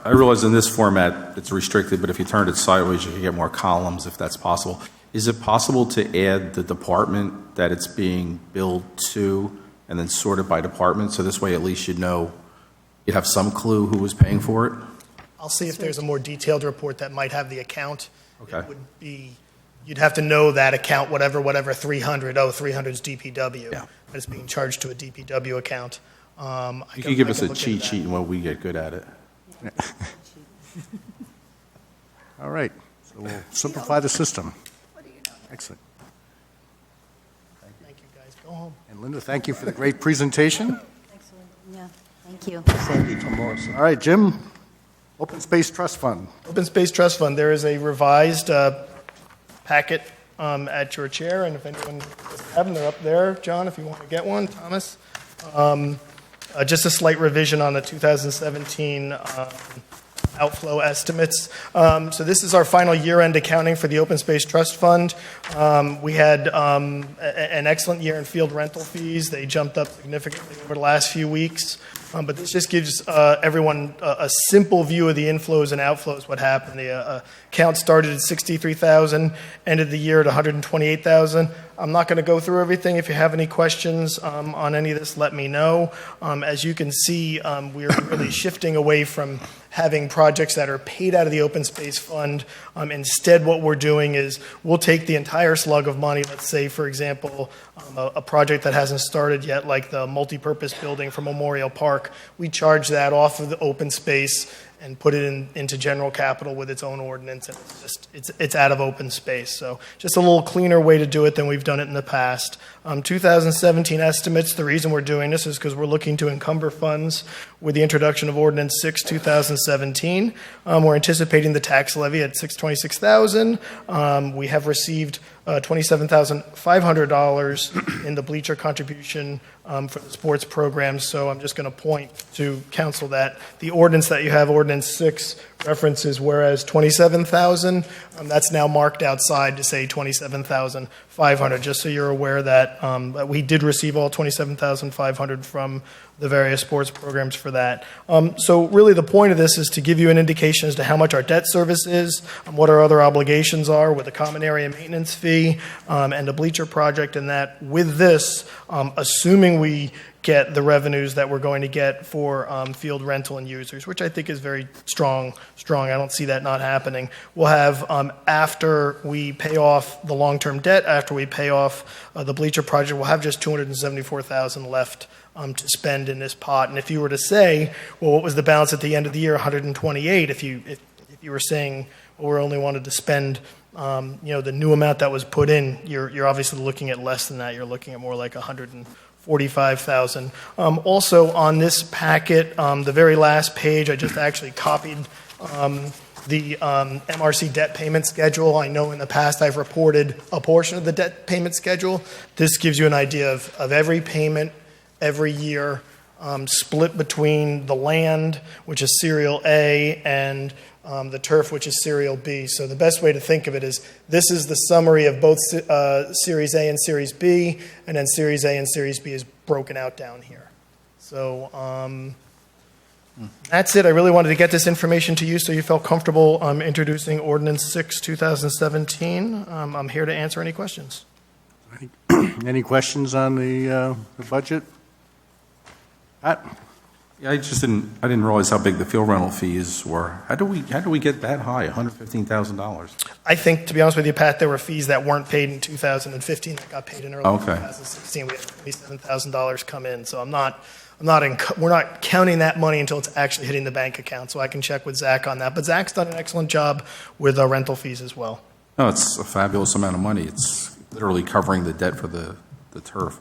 I realize in this format it's restricted, but if you turned it sideways, you can get more columns if that's possible. Is it possible to add the department that it's being billed to and then sort it by department, so this way at least you'd have some clue who was paying for it? I'll see if there's a more detailed report that might have the account. Okay. It would be, you'd have to know that account, whatever 300, 300's DPW. Yeah. But it's being charged to a DPW account. You could give us a cheat sheet and we get good at it. All right, so we'll simplify the system. Excellent. Thank you, guys. Go home. And Linda, thank you for the great presentation. Yeah, thank you. All right, Jim, Open Space Trust Fund. Open Space Trust Fund, there is a revised packet at your chair, and if anyone doesn't have them, they're up there. John, if you want to get one, Thomas. Just a slight revision on the 2017 outflow estimates. So this is our final year-end accounting for the Open Space Trust Fund. We had an excellent year in field rental fees. They jumped up significantly over the last few weeks. But this just gives everyone a simple view of the inflows and outflows, what happened. The account started at 63,000, ended the year at 128,000. I'm not going to go through everything. If you have any questions on any of this, let me know. As you can see, we're really shifting away from having projects that are paid out of the open space fund. Instead, what we're doing is we'll take the entire slug of money, let's say, for example, a project that hasn't started yet, like the multipurpose building for Memorial Park. We charge that off of the open space and put it into general capital with its own ordinance, and it's out of open space. So just a little cleaner way to do it than we've done it in the past. 2017 estimates, the reason we're doing this is because we're looking to encumber funds with the introduction of Ordinance 6, 2017. We're anticipating the tax levy at $626,000. We have received $27,500 in the bleacher contribution for the sports programs. So I'm just going to point to council that the ordinance that you have, Ordinance 6, references whereas 27,000, that's now marked outside to say 27,500, just so you're aware that that we did receive all 27,500 from the various sports programs for that. So really the point of this is to give you an indication as to how much our debt service is, what our other obligations are with a common area maintenance fee and a bleacher project, and that with this, assuming we get the revenues that we're going to get for field rental and users, which I think is very strong. I don't see that not happening. We'll have, after we pay off the long-term debt, after we pay off the bleacher project, we'll have just $274,000 left to spend in this pot. And if you were to say, well, what was the balance at the end of the year? 128. If you were saying, well, we only wanted to spend the new amount that was put in, you're obviously looking at less than that. You're looking at more like 145,000. Also on this packet, the very last page, I just actually copied the MRC debt payment schedule. I know in the past I've reported a portion of the debt payment schedule. This gives you an idea of every payment every year, split between the land, which is serial A, and the turf, which is serial B. So the best way to think of it is this is the summary of both Series A and Series B, and then Series A and Series B is broken out down here. So that's it. I really wanted to get this information to you so you felt comfortable introducing Ordinance 6, 2017. I'm here to answer any questions. Any questions on the budget? Pat? Yeah, I didn't realize how big the field rental fees were. How do we get that high, $115,000? I think, to be honest with you, Pat, there were fees that weren't paid in 2015 that got paid in early 2016. We had $27,000 come in, so we're not counting that money until it's actually hitting the bank account. So I can check with Zach on that. But Zach's done an excellent job with rental fees as well. No, it's a fabulous amount of money. It's literally covering the debt for the turf.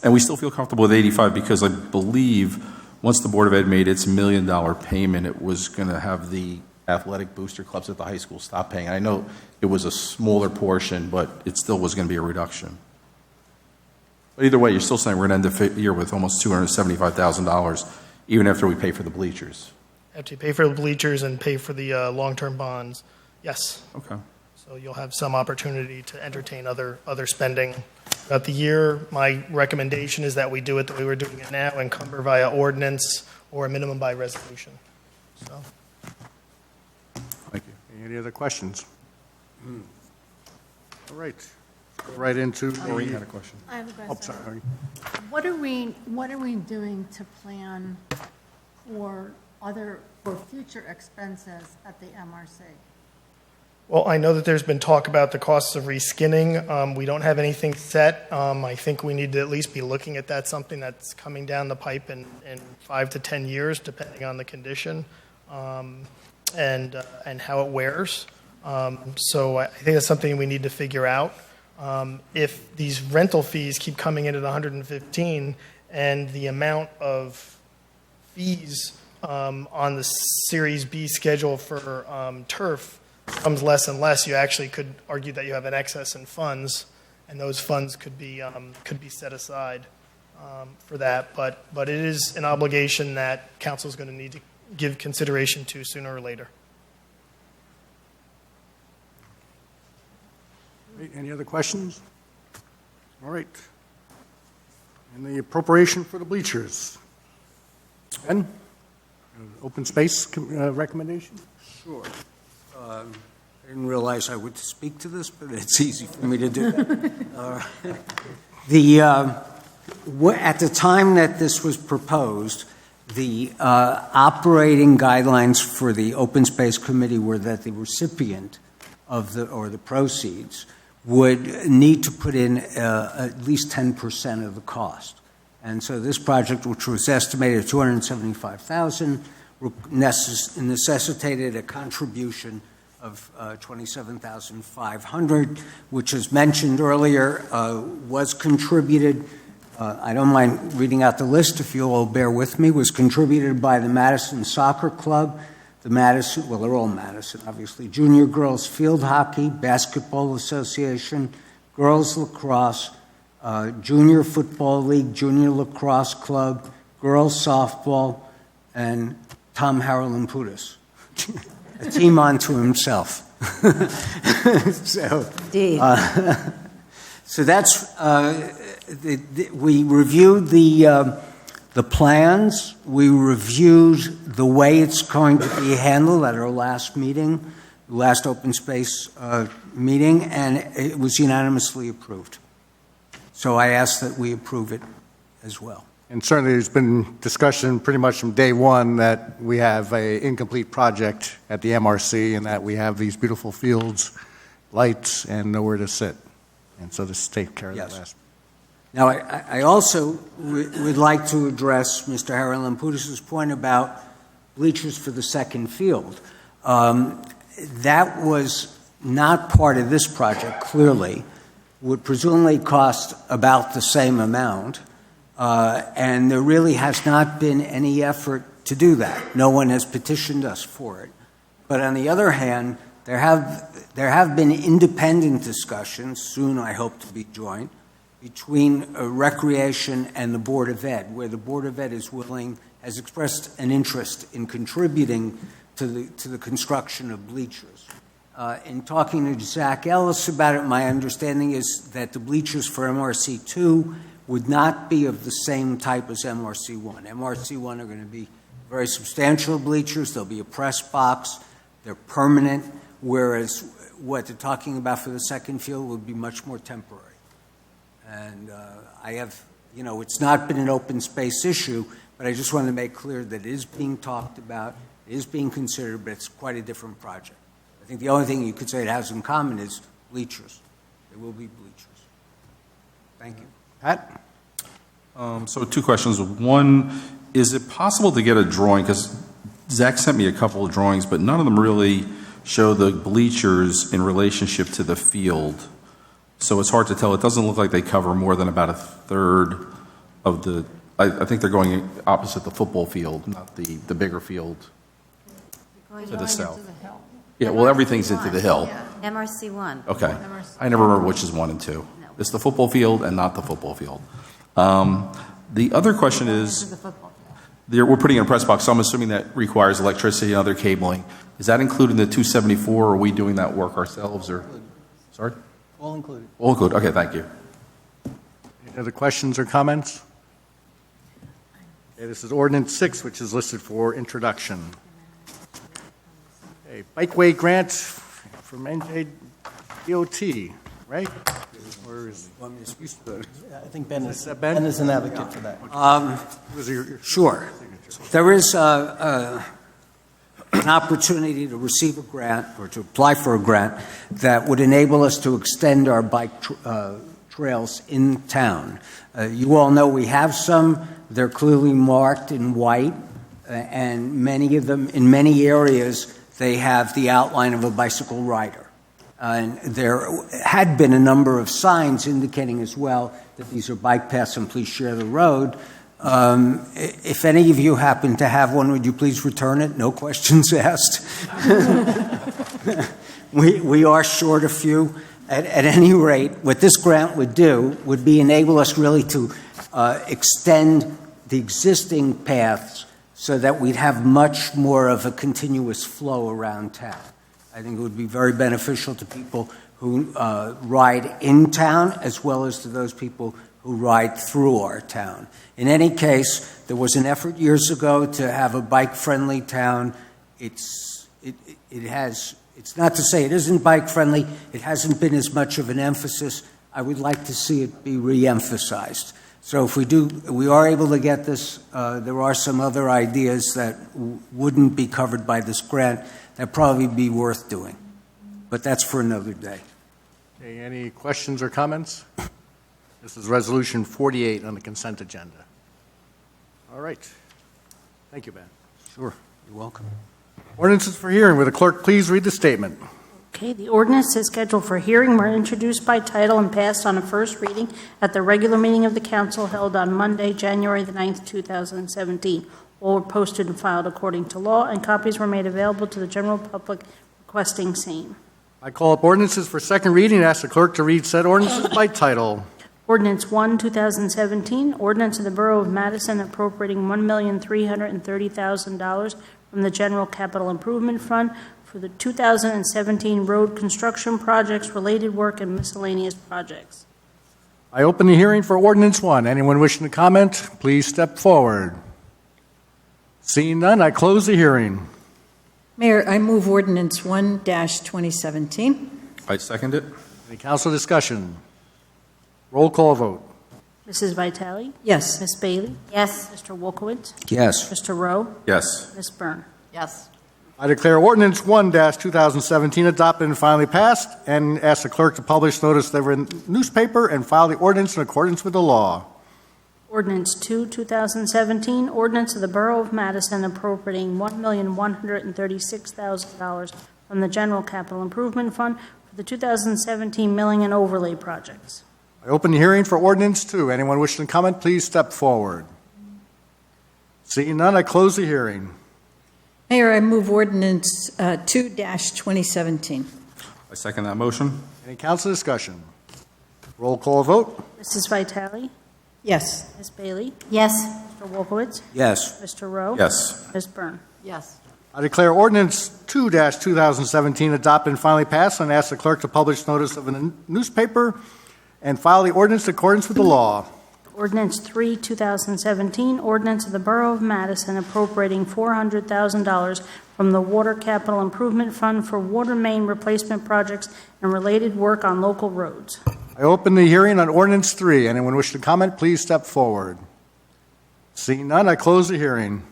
And we still feel comfortable with 85 because I believe once the Board of Ed made its $1 million payment, it was going to have the athletic booster clubs at the high school stop paying. I know it was a smaller portion, but it still was going to be a reduction. But either way, you're still saying we're going to end the year with almost $275,000, even after we pay for the bleachers. After you pay for the bleachers and pay for the long-term bonds, yes. Okay. So you'll have some opportunity to entertain other spending throughout the year. My recommendation is that we do it the way we're doing it now, encumber via ordinance or a minimum by resolution. So. Thank you. Any other questions? All right. Go right into the... Maureen had a question. I have a question. Oh, sorry. What are we doing to plan for future expenses at the MRC? Well, I know that there's been talk about the costs of reskinning. We don't have anything set. I think we need to at least be looking at that, something that's coming down the pipe in 5 to 10 years, depending on the condition and how it wears. So I think that's something we need to figure out. If these rental fees keep coming in at 115 and the amount of fees on the Series B schedule for turf becomes less and less, you actually could argue that you have an excess in funds, and those funds could be set aside for that. But it is an obligation that council is going to need to give consideration to sooner or later. Any other questions? All right. And the appropriation for the bleachers. Ben, open space recommendation? Sure. I didn't realize I would speak to this, but it's easy for me to do that. At the time that this was proposed, the operating guidelines for the Open Space Committee were that the recipient of the proceeds would need to put in at least 10% of the cost. And so this project, which was estimated at $275,000, necessitated a contribution of $27,500, which, as mentioned earlier, was contributed. I don't mind reading out the list if you'll all bear with me. Was contributed by the Madison Soccer Club, the Madison, well, they're all Madison, obviously, Junior Girls Field Hockey, Basketball Association, Girls Lacrosse, Junior Football League, Junior Lacrosse Club, Girls Softball, and Tom Harlan-Putis, a team unto himself. So, Indeed. so that's, we reviewed the plans, we reviewed the way it's going to be handled at our last meeting, last open space meeting, and it was unanimously approved. So I ask that we approve it as well. And certainly there's been discussion pretty much from day one that we have an incomplete project at the MRC and that we have these beautiful fields, lights, and nowhere to sit. And so this take care of that last. Now, I also would like to address Mr. Harlan-Putis' point about bleachers for the second field. That was not part of this project, clearly. Would presumably cost about the same amount. And there really has not been any effort to do that. No one has petitioned us for it. But on the other hand, there have been independent discussions, soon I hope to be joint, between Recreation and the Board of Ed, where the Board of Ed has expressed an interest in contributing to the construction of bleachers. In talking to Zach Ellis about it, my understanding is that the bleachers for MRC2 would not be of the same type as MRC1. MRC1 are going to be very substantial bleachers. There'll be a press box. They're permanent, whereas what they're talking about for the second field would be much more temporary. And it's not been an open space issue, but I just wanted to make clear that it is being talked about, it is being considered, but it's quite a different project. I think the only thing you could say it has in common is bleachers. There will be bleachers. Thank you. Pat? So 2 questions. One, is it possible to get a drawing? Because Zach sent me a couple of drawings, but none of them really show the bleachers in relationship to the field. So it's hard to tell. It doesn't look like they cover more than about a third of the, I think they're going opposite the football field, not the bigger field to the south. Yeah, well, everything's into the hill. MRC1. Okay. I never remember which is 1 and 2. It's the football field and not the football field. The other question is, we're putting in a press box, so I'm assuming that requires electricity and other cabling. Is that included in the 274, or are we doing that work ourselves? Or sorry? All included. All good. Okay, thank you. Any other questions or comments? Okay, this is Ordinance 6, which is listed for introduction. Okay, Bikeway Grant from NJDOT, right? Or is I think Ben is Ben? an advocate for that. Sure. There is an opportunity to receive a grant or to apply for a grant that would enable us to extend our bike trails in town. You all know we have some. They're clearly marked in white, and many of them, in many areas, they have the outline of a bicycle rider. And there had been a number of signs indicating as well that these are bike paths and please share the road. If any of you happen to have one, would you please return it? No questions asked. We are short a few. At any rate, what this grant would do would be enable us really to extend the existing paths so that we'd have much more of a continuous flow around town. I think it would be very beneficial to people who ride in town as well as to those people who ride through our town. In any case, there was an effort years ago to have a bike-friendly town. It's not to say it isn't bike-friendly. It hasn't been as much of an emphasis. I would like to see it be re-emphasized. So if we are able to get this, there are some other ideas that wouldn't be covered by this grant that probably be worth doing. But that's for another day. Okay, any questions or comments? This is Resolution 48 on the consent agenda. All right. Thank you, Ben. Sure. You're welcome. Ordinances for hearing. Will the clerk please read the statement? Okay, the ordinance is scheduled for hearing were introduced by title and passed on a first reading at the regular meeting of the council held on Monday, January the 9th, 2017. All were posted and filed according to law, and copies were made available to the general public requesting same. I call up ordinances for second reading and ask the clerk to read said ordinances by title. Ordinance 1, 2017, ordinance of the Borough of Madison appropriating $1,330,000 from the General Capital Improvement Fund for the 2017 road construction projects, related work, and miscellaneous projects. I open the hearing for Ordinance 1. Anyone wishing to comment, please step forward. Seeing none, I close the hearing. Mayor, I move Ordinance 1-2017. I second it. Any council discussion? Roll call vote. Mrs. Vitale? Yes. Ms. Bailey? Yes. Mr. Wolkowitz? Yes. Mr. Rowe? Yes. Ms. Byrne? Yes. I declare Ordinance 1-2017 adopted and finally passed, and ask the clerk to publish notice thereof in the newspaper and file the ordinance in accordance with the law. Ordinance 2, 2017, ordinance of the Borough of Madison appropriating $1,136,000 from the General Capital Improvement Fund for the 2017 milling and overlay projects. I open the hearing for Ordinance 2. Anyone wishing to comment, please step forward. Seeing none, I close the hearing. Mayor, I move Ordinance 2-2017. I second that motion. Any council discussion? Roll call vote. Mrs. Vitale? Yes. Ms. Bailey? Yes. Mr. Wolkowitz? Yes. Mr. Rowe? Yes. Ms. Byrne? Yes. I declare Ordinance 2-2017 adopted and finally passed, and ask the clerk to publish notice of in the newspaper and file the ordinance in accordance with the law. Ordinance 3, 2017, ordinance of the Borough of Madison appropriating $400,000 from the Water Capital Improvement Fund for water main replacement projects and related work on local roads. I open the hearing on Ordinance 3. Anyone wish to comment, please step forward. Seeing none, I close the hearing.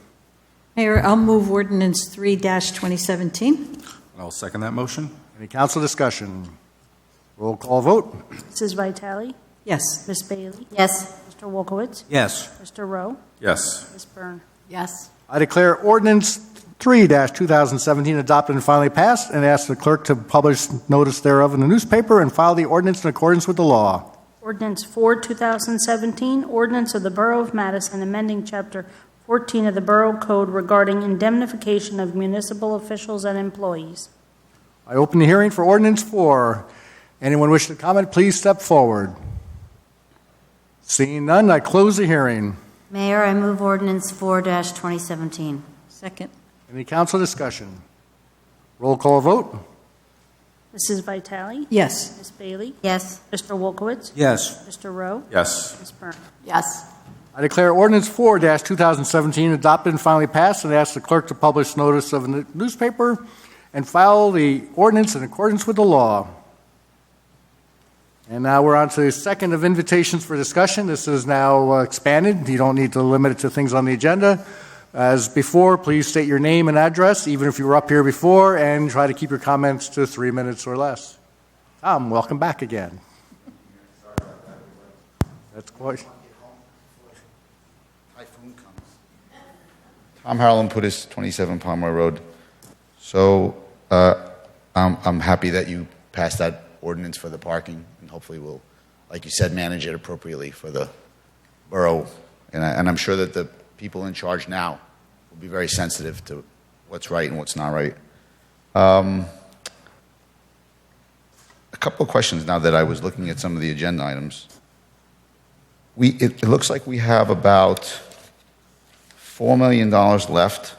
Mayor, I'll move Ordinance 3-2017. And I'll second that motion. Any council discussion? Roll call vote. Mrs. Vitale? Yes. Ms. Bailey? Yes. Mr. Wolkowitz? Yes. Mr. Rowe? Yes. Ms. Byrne? Yes. I declare Ordinance 3-2017 adopted and finally passed, and ask the clerk to publish notice thereof in the newspaper and file the ordinance in accordance with the law. Ordinance 4, 2017, ordinance of the Borough of Madison amending Chapter 14 of the Borough Code regarding indemnification of municipal officials and employees. I open the hearing for Ordinance 4. Anyone wish to comment, please step forward. Seeing none, I close the hearing. Mayor, I move Ordinance 4-2017. Second. Any council discussion? Roll call vote. Mrs. Vitale? Yes. Ms. Bailey? Yes. Mr. Wolkowitz? Yes. Mr. Rowe? Yes. Ms. Byrne? Yes. I declare Ordinance 4-2017 adopted and finally passed, and ask the clerk to publish notice of in the newspaper and file the ordinance in accordance with the law. And now we're on to the second of invitations for discussion. This is now expanded. You don't need to limit it to things on the agenda. As before, please state your name and address, even if you were up here before, and try to keep your comments to 3 minutes or less. Tom, welcome back again. That's quite... Tom Harlan put his 27 Palmer Road. So I'm happy that you passed that ordinance for the parking, and hopefully we'll, like you said, manage it appropriately for the borough. And I'm sure that the people in charge now will be very sensitive to what's right and what's not right. A couple of questions now that I was looking at some of the agenda items. It looks like we have about $4 million left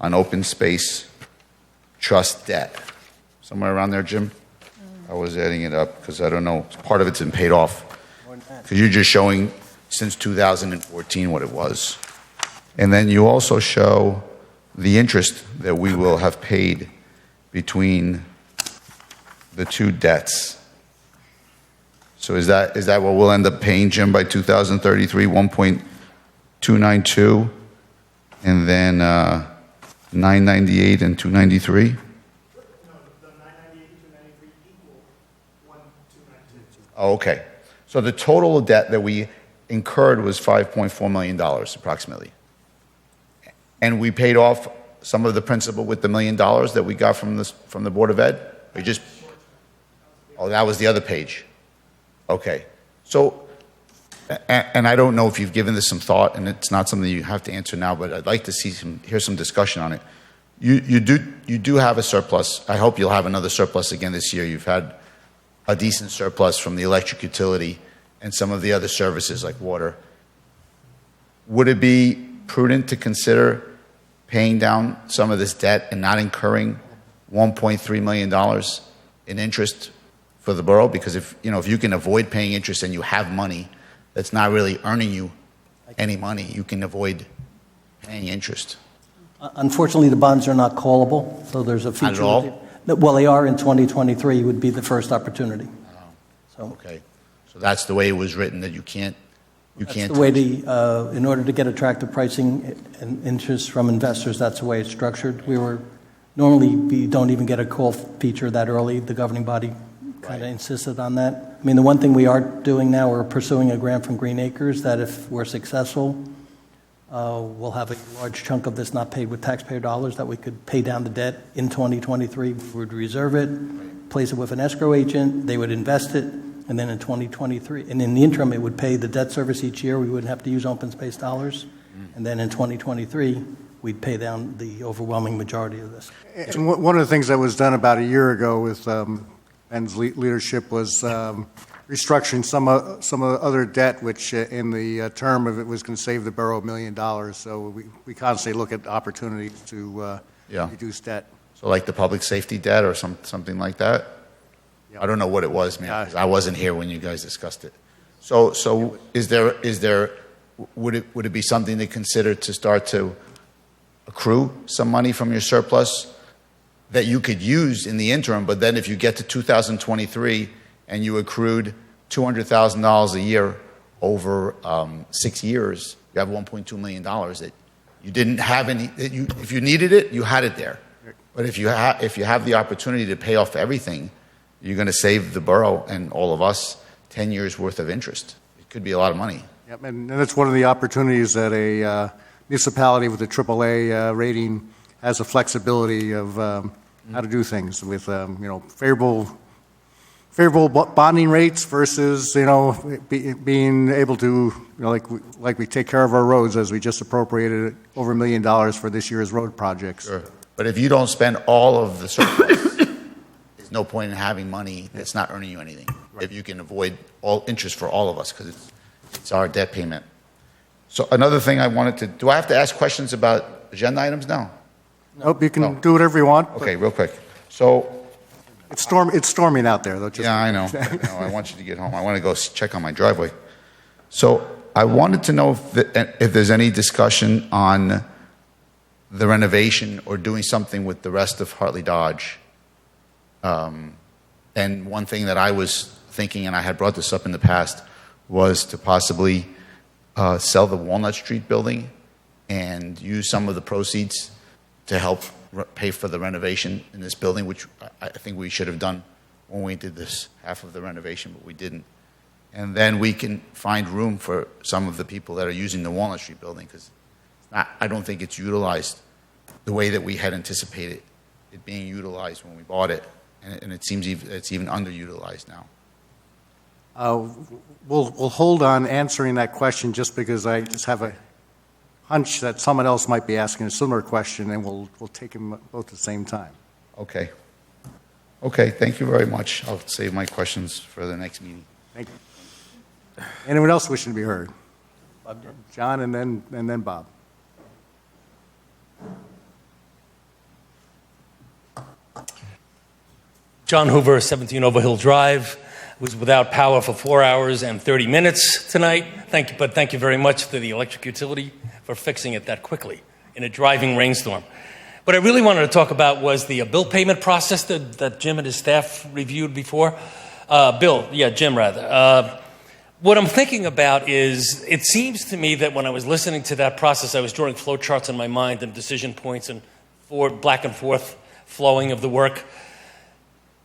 on open space trust debt. Somewhere around there, Jim? I was adding it up because I don't know. Part of it's been paid off. Because you're just showing since 2014 what it was. And then you also show the interest that we will have paid between the two debts. So is that what we'll end up paying, Jim, by 2033? 1.292, and then 998 and 293? Oh, okay. So the total debt that we incurred was $5.4 million, approximately. And we paid off some of the principal with the $1 million that we got from the Board of Ed? Oh, that was the other page. Okay. So, and I don't know if you've given this some thought, and it's not something you have to answer now, but I'd like to hear some discussion on it. You do have a surplus. I hope you'll have another surplus again this year. You've had a decent surplus from the electric utility and some of the other services like water. Would it be prudent to consider paying down some of this debt and not incurring $1.3 million in interest for the borough? Because if you can avoid paying interest and you have money that's not really earning you any money, you can avoid paying interest. Unfortunately, the bonds are not callable, so there's a feature. Not at all? Well, they are in 2023 would be the first opportunity. Okay. So that's the way it was written, that you can't. That's the way in order to get attractive pricing and interest from investors, that's the way it's structured. Normally, we don't even get a call feature that early. The governing body kind of insisted on that. I mean, the one thing we are doing now, we're pursuing a grant from Green Acres that if we're successful, we'll have a large chunk of this not paid with taxpayer dollars that we could pay down the debt in 2023. We would reserve it, place it with an escrow agent, they would invest it, and then in 2023, and in the interim, it would pay the debt service each year. We wouldn't have to use open space dollars. And then in 2023, we'd pay down the overwhelming majority of this. And one of the things that was done about a year ago with Ben's leadership was restructuring some of the other debt, which in the term of it was going to save the borough $1 million. So we constantly look at opportunities to reduce debt. So like the public safety debt or something like that? I don't know what it was, man, because I wasn't here when you guys discussed it. So would it be something to consider to start to accrue some money from your surplus that you could use in the interim, but then if you get to 2023 and you accrued $200,000 a year over 6 years, you have $1.2 million that you didn't have any. If you needed it, you had it there. But if you have the opportunity to pay off everything, you're going to save the borough and all of us 10 years worth of interest. It could be a lot of money. Yep, and that's one of the opportunities that a municipality with a AAA rating has a flexibility of how to do things with favorable bonding rates versus being able to like we take care of our roads as we just appropriated over $1 million for this year's road projects. Sure. But if you don't spend all of the surplus, there's no point in having money that's not earning you anything. Right. If you can avoid all interest for all of us because it's our debt payment. So another thing I wanted to do I have to ask questions about agenda items now? Nope, you can do whatever you want. Okay, real quick. So it's storming out there, though. Yeah, I know. I want you to get home. I want to go check on my driveway. So I wanted to know if there's any discussion on the renovation or doing something with the rest of Hartley Dodge. And one thing that I was thinking, and I had brought this up in the past, was to possibly sell the Walnut Street building and use some of the proceeds to help pay for the renovation in this building, which I think we should have done when we did this half of the renovation, but we didn't. And then we can find room for some of the people that are using the Walnut Street building, because I don't think it's utilized the way that we had anticipated it being utilized when we bought it, and it seems it's even underutilized now. We'll hold on answering that question just because I just have a hunch that someone else might be asking a similar question, and we'll take them both at the same time. Okay. Okay, thank you very much. I'll save my questions for the next meeting. Thank you. Anyone else wishing to be heard? John and then Bob. John Hoover, 17 Overhill Drive, was without power for 4 hours and 30 minutes tonight. Thank you very much to the electric utility for fixing it that quickly in a driving rainstorm. What I really wanted to talk about was the bill payment process that Jim and his staff reviewed before. Jim rather. What I'm thinking about is, it seems to me that when I was listening to that process, I was drawing flow charts in my mind and decision points and back and forth flowing of the work.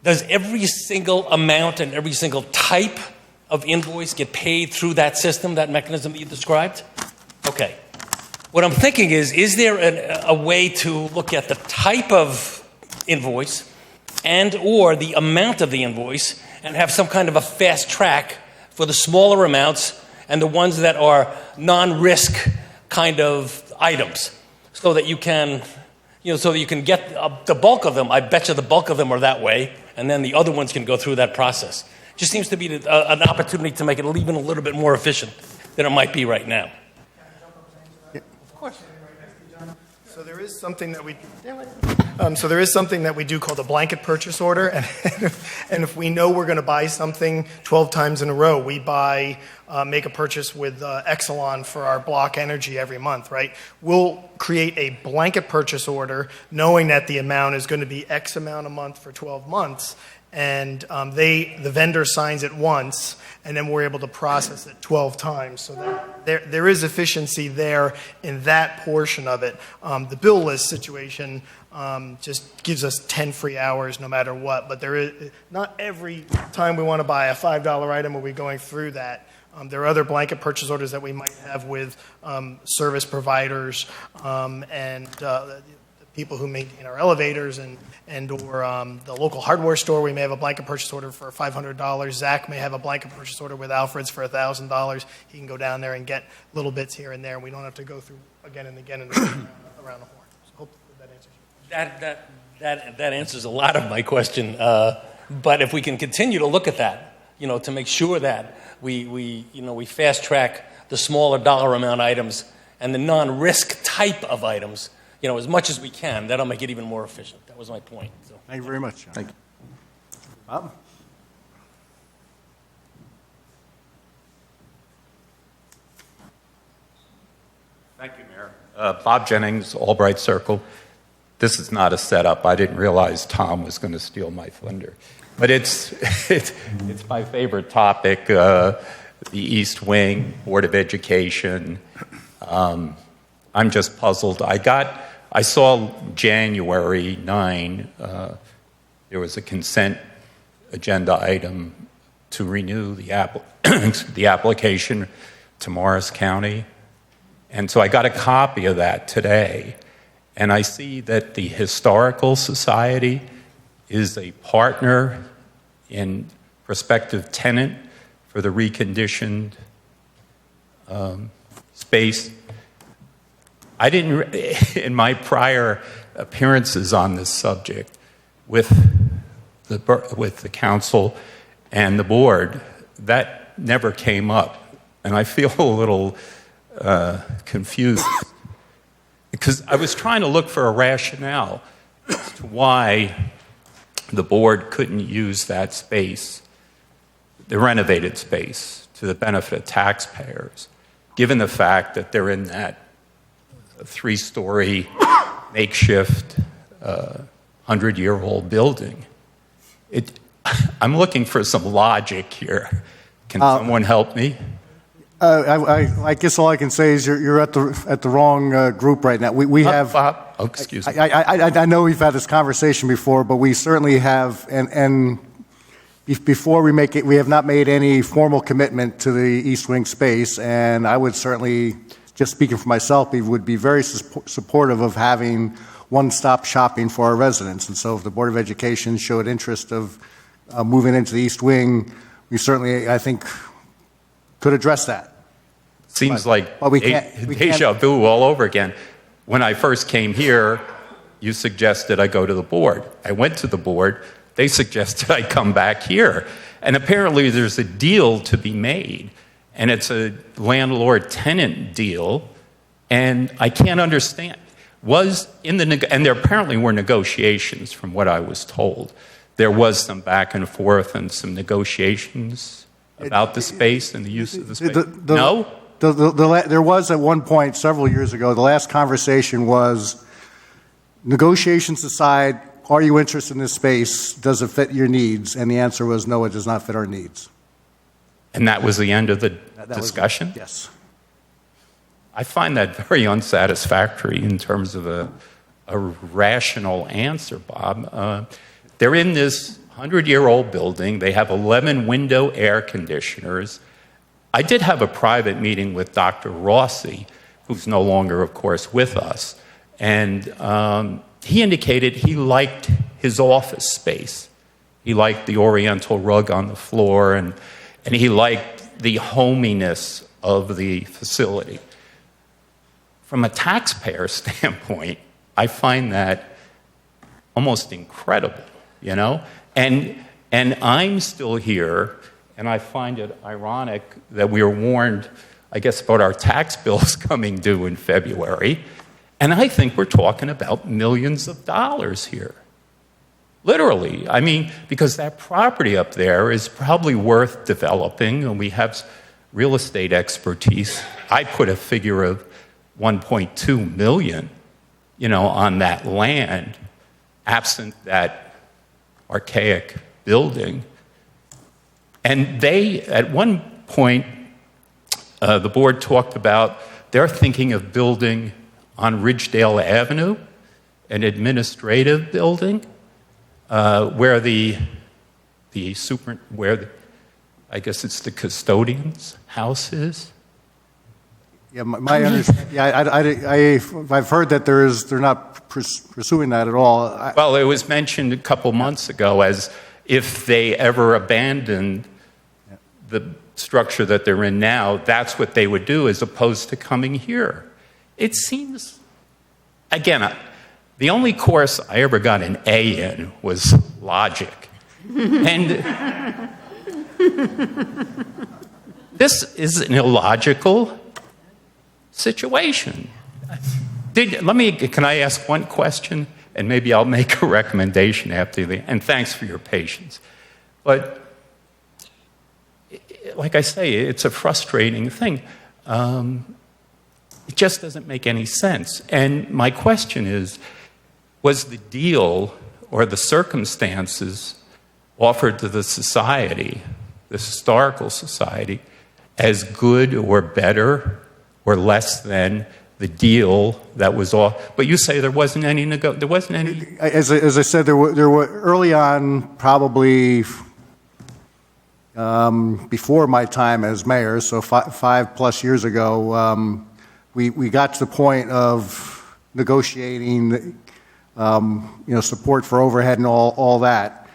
Does every single amount and every single type of invoice get paid through that system, that mechanism that you described? Okay. What I'm thinking is there a way to look at the type of invoice and or the amount of the invoice and have some kind of a fast track for the smaller amounts and the ones that are non-risk kind of items, so that you can get the bulk of them? I bet you the bulk of them are that way, and then the other ones can go through that process. Just seems to be an opportunity to make it even a little bit more efficient than it might be right now. Of course. So there is something that we do called a blanket purchase order, and if we know we're going to buy something 12 times in a row, we make a purchase with Exelon for our block energy every month, right? We'll create a blanket purchase order knowing that the amount is going to be X amount a month for 12 months, and the vendor signs it once, and then we're able to process it 12 times. So there is efficiency there in that portion of it. The bill list situation just gives us 10 free hours no matter what, but there is not every time we want to buy a $5 item are we going through that. There are other blanket purchase orders that we might have with service providers and people who maintain our elevators or the local hardware store. We may have a blanket purchase order for $500. Zach may have a blanket purchase order with Alfred's for $1,000. He can go down there and get little bits here and there, and we don't have to go through again and again and around the horn. So hopefully that answers you. That answers a lot of my question. But if we can continue to look at that, to make sure that we fast track the smaller dollar amount items and the non-risk type of items, as much as we can, that'll make it even more efficient. That was my point. So. Thank you very much, John. Thank you. Bob? Thank you, Mayor. Bob Jennings, Albright Circle. This is not a setup. I didn't realize Tom was going to steal my thunder. But it's my favorite topic, the East Wing, Board of Education. I'm just puzzled. I saw January 9, there was a consent agenda item to renew the application to Morris County. And so I got a copy of that today. And I see that the Historical Society is a partner and prospective tenant for the reconditioned space. I didn't, in my prior appearances on this subject with the council and the board, that never came up. And I feel a little confused because I was trying to look for a rationale as to why the board couldn't use that space, the renovated space, to the benefit of taxpayers, given the fact that they're in that 3-story makeshift 100-year-old building. I'm looking for some logic here. Can someone help me? I guess all I can say is you're at the wrong group right now. We have. Oh, excuse me. I know we've had this conversation before, but we certainly have, and before we make it, we have not made any formal commitment to the East Wing space, and I would certainly, just speaking for myself, would be very supportive of having one-stop shopping for our residents. And so if the Board of Education showed interest of moving into the East Wing, we certainly, I think, could address that. Seems like deja vu all over again. When I first came here, you suggested I go to the board. I went to the board. They suggested I come back here. And apparently there's a deal to be made. And it's a landlord-tenant deal. And I can't understand. And there apparently were negotiations from what I was told. There was some back and forth and some negotiations about the space and the use of the space. No? There was at one point several years ago, the last conversation was, negotiations aside, are you interested in this space? Does it fit your needs? And the answer was, no, it does not fit our needs. And that was the end of the discussion? Yes. I find that very unsatisfactory in terms of a rational answer, Bob. They're in this 100-year-old building. They have 11 window air conditioners. I did have a private meeting with Dr. Rossi, who's no longer, of course, with us. And he indicated he liked his office space. He liked the oriental rug on the floor, and he liked the hominess of the facility. From a taxpayer standpoint, I find that almost incredible, And I'm still here, and I find it ironic that we were warned, I guess, about our tax bills coming due in February. And I think we're talking about millions of dollars here. Literally. I mean, because that property up there is probably worth developing, and we have real estate expertise. I put a figure of 1.2 million, on that land, absent that archaic building. And they, at one point, the board talked about they're thinking of building on Ridgedale Avenue, an administrative building, where I guess it's the custodian's house is. Yeah, my understanding. Yeah, I've heard that they're not pursuing that at all. Well, it was mentioned a couple months ago as if they ever abandoned the structure that they're in now, that's what they would do as opposed to coming here. It seems, again, the only course I ever got an A in was logic. And this is an illogical situation. Can I ask one question? And maybe I'll make a recommendation after and thanks for your patience. But like I say, it's a frustrating thing. It just doesn't make any sense. And my question is, was the deal or the circumstances offered to the society, the historical society, as good or better or less than the deal that was off? But you say there wasn't any there wasn't any. As I said, there were early on, probably before my time as mayor, so 5+ years ago, we got to the point of negotiating, support for overhead and all that.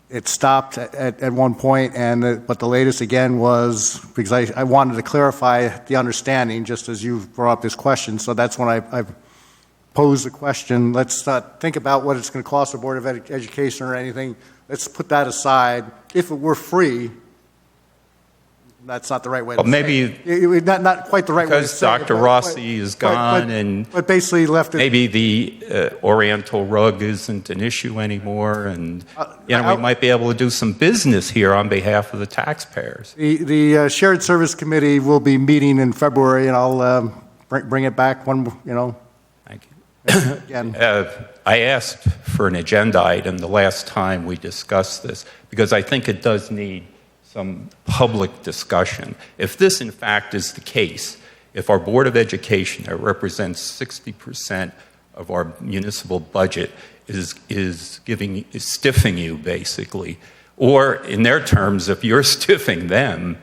It stopped at one point, but the latest again was because I wanted to clarify the understanding, just as you brought up this question. So that's when I posed the question. Let's not think about what it's going to cost the Board of Education or anything. Let's put that aside. If it were free, that's not the right way to say it. Not quite the right way to say it. Because Dr. Rossi is gone, but basically left it. Maybe the Oriental rug isn't an issue anymore, and we might be able to do some business here on behalf of the taxpayers. The Shared Service Committee will be meeting in February, and I'll bring it back when. Thank you. Again. I asked for an agenda item the last time we discussed this because I think it does need some public discussion. If this, in fact, is the case, if our Board of Education, that represents 60% of our municipal budget, is stiffing you, basically, or in their terms, if you're stiffing them,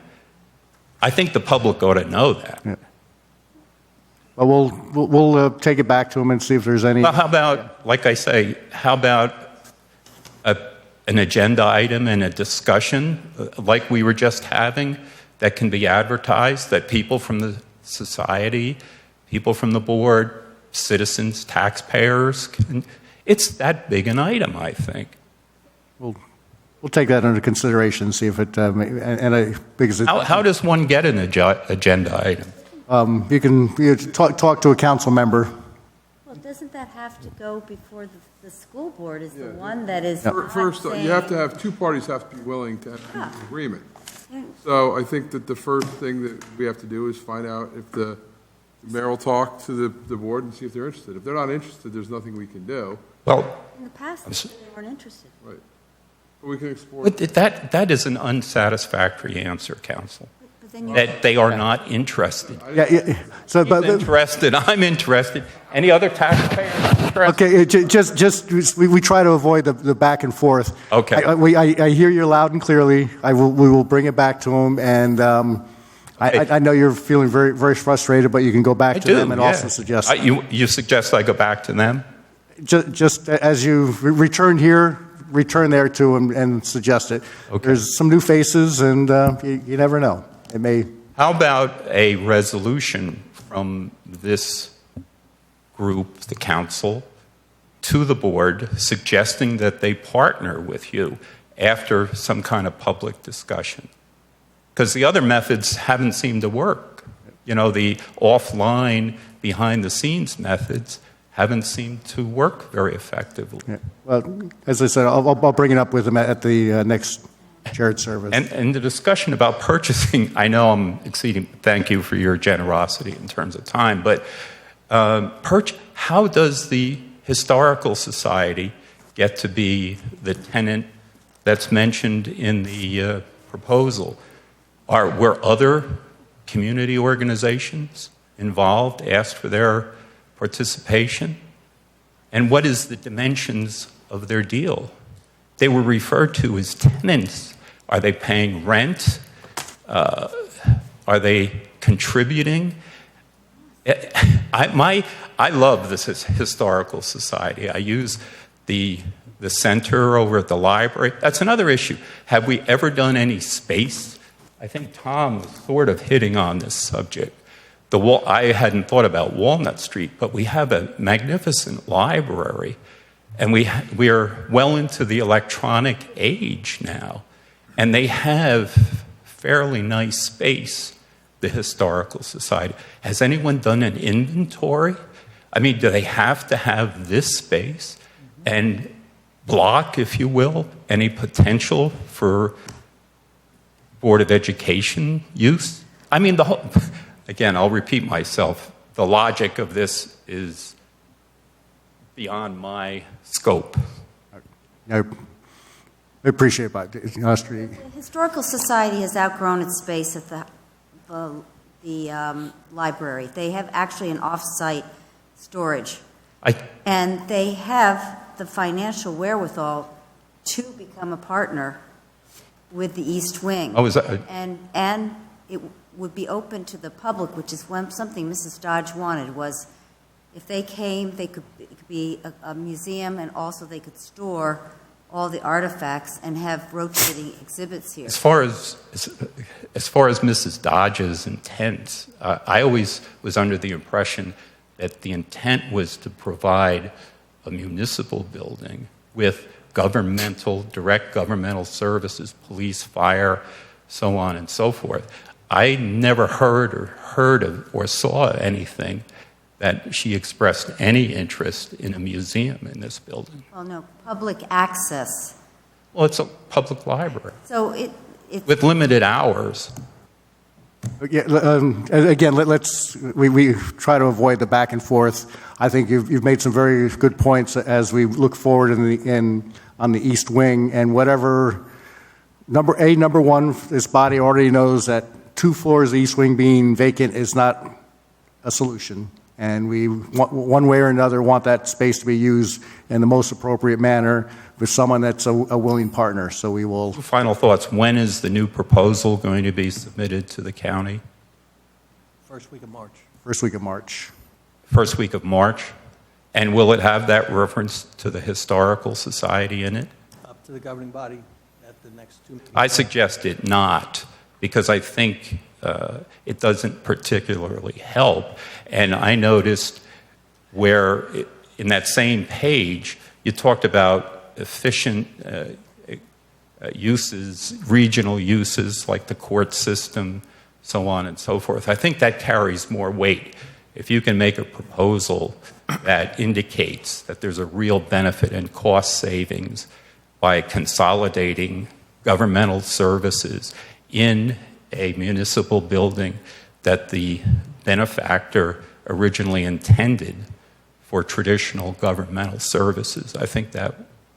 I think the public ought to know that. Yeah. Well, we'll take it back to them and see if there's any. Well, how about, like I say, how about an agenda item and a discussion like we were just having that can be advertised, that people from the society, people from the board, citizens, taxpayers, it's that big an item, I think. We'll take that under consideration, see if it, because how does one get an agenda item? You can talk to a council member. Well, doesn't that have to go before the school board is the one that is First, saying, you have to have two parties have to be willing to have an agreement. So I think that the first thing that we have to do is find out if the mayor will talk to the board and see if they're interested. If they're not interested, there's nothing we can do. Well, in the past, they weren't interested. Right. But we can explore. But that is an unsatisfactory answer, Council. That they are not interested. Yeah. So, He's interested. I'm interested. Any other taxpayers interested? Okay, we try to avoid the back and forth. Okay. I hear you loud and clearly. We will bring it back to them, and I know you're feeling very, very frustrated, but you can go back to them and also suggest. You suggest I go back to them? Just as you return here, return there to them and suggest it. Okay. There's some new faces, and you never know. It may. How about a resolution from this group, the council, to the board suggesting that they partner with you after some kind of public discussion? Because the other methods haven't seemed to work. You know, the offline, behind-the-scenes methods haven't seemed to work very effectively. Yeah. Well, as I said, I'll bring it up with them at the next shared service. And the discussion about purchasing, I know I'm exceeding, thank you for your generosity in terms of time, but how does the Historical Society get to be the tenant that's mentioned in the proposal? Were other community organizations involved, asked for their participation? And what is the dimensions of their deal? They were referred to as tenants. Are they paying rent? Are they contributing? I love this Historical Society. I use the center over at the library. That's another issue. Have we ever done any space? I think Tom was sort of hitting on this subject. I hadn't thought about Walnut Street, but we have a magnificent library, and we are well into the electronic age now, and they have fairly nice space, the Historical Society. Has anyone done an inventory? I mean, do they have to have this space and block, if you will, any potential for Board of Education use? I mean, again, I'll repeat myself. The logic of this is beyond my scope. I appreciate that. The Historical Society has outgrown its space at the library. They have actually an off-site storage. And they have the financial wherewithal to become a partner with the East Wing. Oh, is that? And it would be open to the public, which is something Mrs. Dodge wanted, was if they came, it could be a museum, and also they could store all the artifacts and have rotating exhibits here. As far as Mrs. Dodge's intent, I always was under the impression that the intent was to provide a municipal building with direct governmental services, police, fire, so on and so forth. I never heard of or saw anything that she expressed any interest in a museum in this building. Well, no, public access. Well, it's a public library. So it's with limited hours. Yeah, again, we try to avoid the back and forth. I think you've made some very good points as we look forward on the East Wing, and whatever number one, this body already knows that 2 floors of the East Wing being vacant is not a solution, and we one way or another want that space to be used in the most appropriate manner with someone that's a willing partner. So we will. Final thoughts. When is the new proposal going to be submitted to the county? First week of March. First week of March. First week of March. And will it have that reference to the Historical Society in it? Up to the governing body at the next 2 meetings. I suggest it not, because I think it doesn't particularly help. And I noticed where in that same page you talked about efficient uses, regional uses like the court system, so on and so forth. I think that carries more weight. If you can make a proposal that indicates that there's a real benefit and cost savings by consolidating governmental services in a municipal building that the benefactor originally intended for traditional governmental services, I think that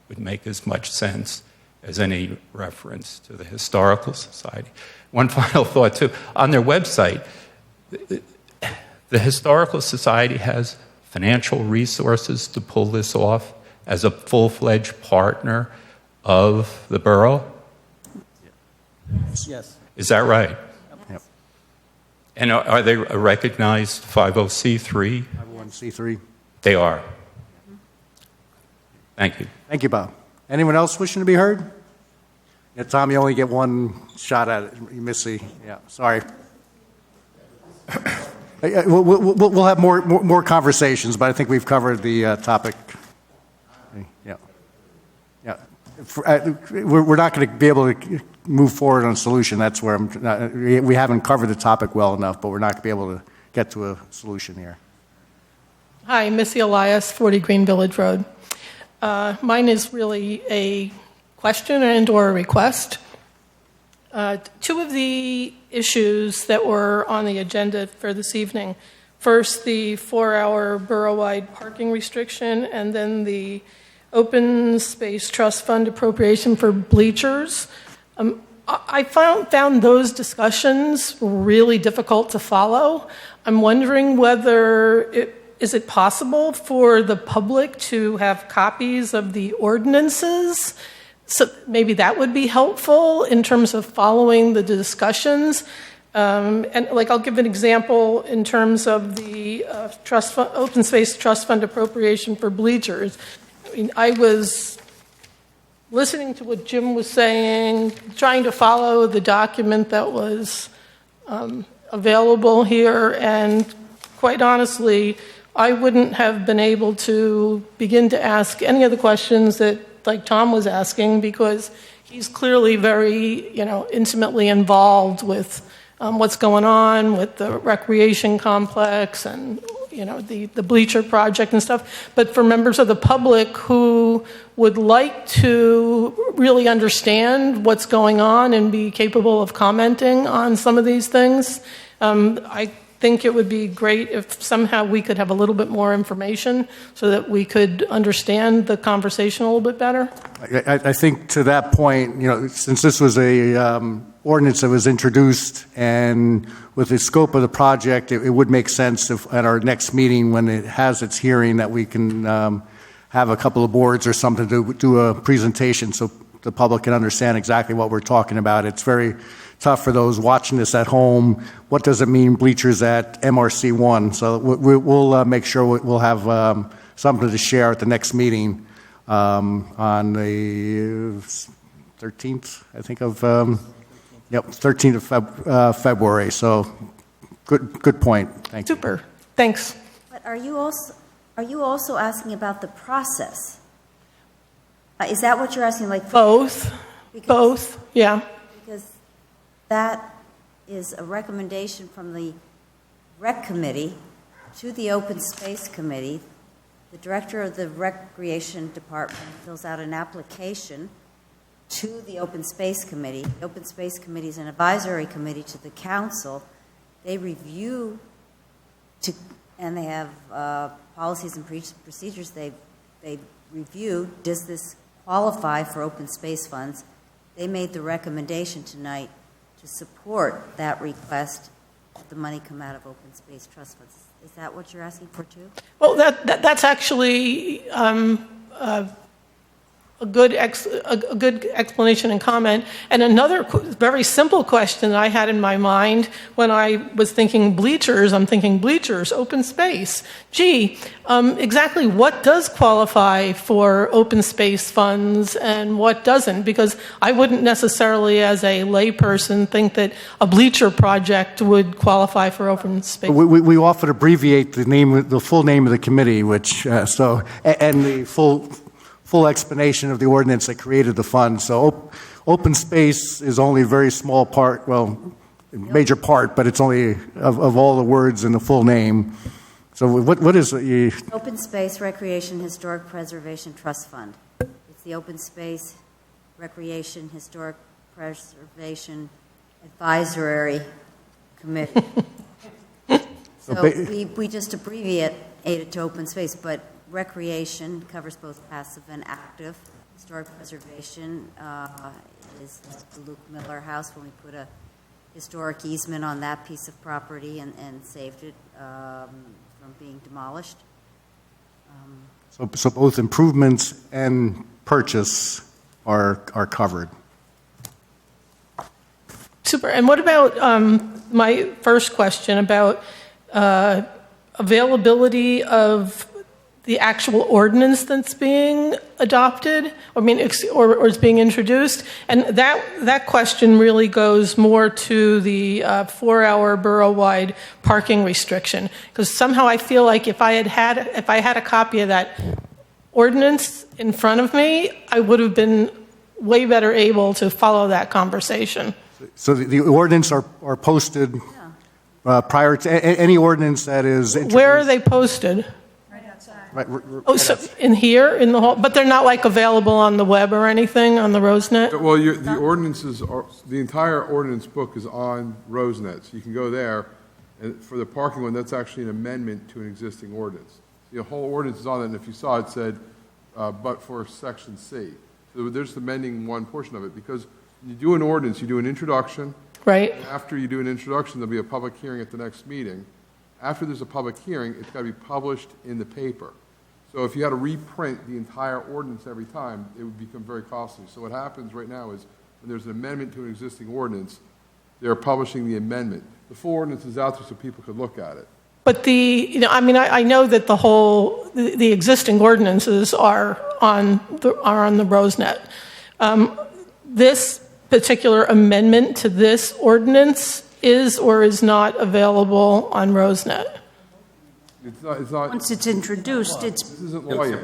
would make as much sense as any reference to the Historical Society. One final thought, too. On their website, the Historical Society has financial resources to pull this off as a full-fledged partner of the borough? Yes. Is that right? Yep. And are they a recognized 50C3? 51C3. They are. Thank you. Thank you, Bob. Anyone else wishing to be heard? Yeah, Tom, you only get one shot at it. You miss the, yeah, sorry. We'll have more conversations, but I think we've covered the topic. Yeah. Yeah. we're not going to be able to move forward on a solution. That's where we haven't covered the topic well enough, but we're not going to be able to get to a solution here. Hi, Missy Elias, 40 Green Village Road. Mine is really a question and/or a request. Two of the issues that were on the agenda for this evening, first the 4-hour borough-wide parking restriction, and then the open space trust fund appropriation for bleachers. I found those discussions really difficult to follow. I'm wondering whether is it possible for the public to have copies of the ordinances? So maybe that would be helpful in terms of following the discussions. And like I'll give an example in terms of the trust fund, open space trust fund appropriation for bleachers. I mean, I was listening to what Jim was saying, trying to follow the document that was available here, and quite honestly, I wouldn't have been able to begin to ask any of the questions that like Tom was asking, because he's clearly very, intimately involved with what's going on with the recreation complex and, the bleacher project and stuff. But for members of the public who would like to really understand what's going on and be capable of commenting on some of these things, I think it would be great if somehow we could have a little bit more information so that we could understand the conversation a little bit better. I think to that point, since this was a ordinance that was introduced, and with the scope of the project, it would make sense if at our next meeting, when it has its hearing, that we can have a couple of boards or something to do a presentation so the public can understand exactly what we're talking about. It's very tough for those watching this at home. What does it mean, bleachers at MRC 1? So we'll make sure we'll have something to share at the next meeting on the 13th, I think, of 13th of February. So good point. Thank you. Super. Thanks. But are you also asking about the process? Is that what you're asking? Like both? Both. Yeah. Because that is a recommendation from the Rec Committee to the Open Space Committee. The director of the Recreation Department fills out an application to the Open Space Committee. The Open Space Committee is an advisory committee to the council. They review, and they have policies and procedures they review. Does this qualify for open space funds? They made the recommendation tonight to support that request that the money come out of open space trust funds. Is that what you're asking for too? Well, that's actually a good explanation and comment. And another very simple question that I had in my mind when I was thinking bleachers, I'm thinking bleachers, open space. Exactly what does qualify for open space funds and what doesn't? Because I wouldn't necessarily, as a layperson, think that a bleacher project would qualify for open space. We often abbreviate the full name of the committee, and the full explanation of the ordinance that created the fund. So open space is only a very small part, major part, but it's only of all the words in the full name. So what is it? Open Space Recreation Historic Preservation Trust Fund. It's the Open Space Recreation Historic Preservation Advisory Committee. So we just abbreviate it to open space, but recreation covers both passive and active. Historic preservation is the Luke Miller House, when we put a historic easement on that piece of property and saved it from being demolished. So both improvements and purchase are covered. Super. And what about my first question about availability of the actual ordinance that's being adopted, or is being introduced? And that question really goes more to the 4-hour borough-wide parking restriction, because somehow I feel like if I had a copy of that ordinance in front of me, I would have been way better able to follow that conversation. So the ordinance are posted prior to any ordinance that is introduced. Where are they posted? Right, Oh, so in here, in the hall, but they're not like available on the web or anything on the RoseNet? Well, the ordinances are, the entire ordinance book is on RoseNet, so you can go there, and for the parking one, that's actually an amendment to an existing ordinance. The whole ordinance is on it, and if you saw it said, but for section C. So they're just amending one portion of it, because when you do an ordinance, you do an introduction. Right. And after you do an introduction, there'll be a public hearing at the next meeting. After there's a public hearing, it's got to be published in the paper. So if you had to reprint the entire ordinance every time, it would become very costly. So what happens right now is when there's an amendment to an existing ordinance, they're publishing the amendment. The full ordinance is out there so people could look at it. But I know that the existing ordinances are on the RoseNet. This particular amendment to this ordinance is or is not available on RoseNet. It's not. Once it's introduced, it's... This isn't law yet.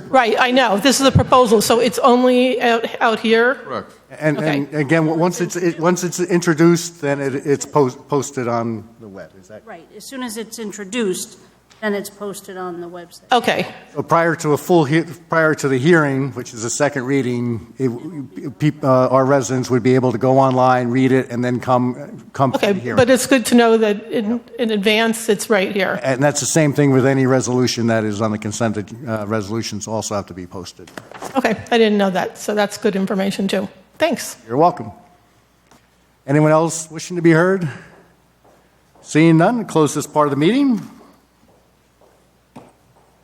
Right, I know. This is a proposal, so it's only out here? Correct. And again, once it's introduced, then it's posted on the web. Is that Right. As soon as it's introduced, then it's posted on the website. Okay. so? Prior to the hearing, which is a second reading, our residents would be able to go online, read it, and then come to the Okay, hearing. but it's good to know that in advance, it's right here. And that's the same thing with any resolution that is on the consent. Resolutions also have to be posted. Okay, I didn't know that, so that's good information too. Thanks. You're welcome. Anyone else wishing to be heard? Seeing none, close this part of the meeting.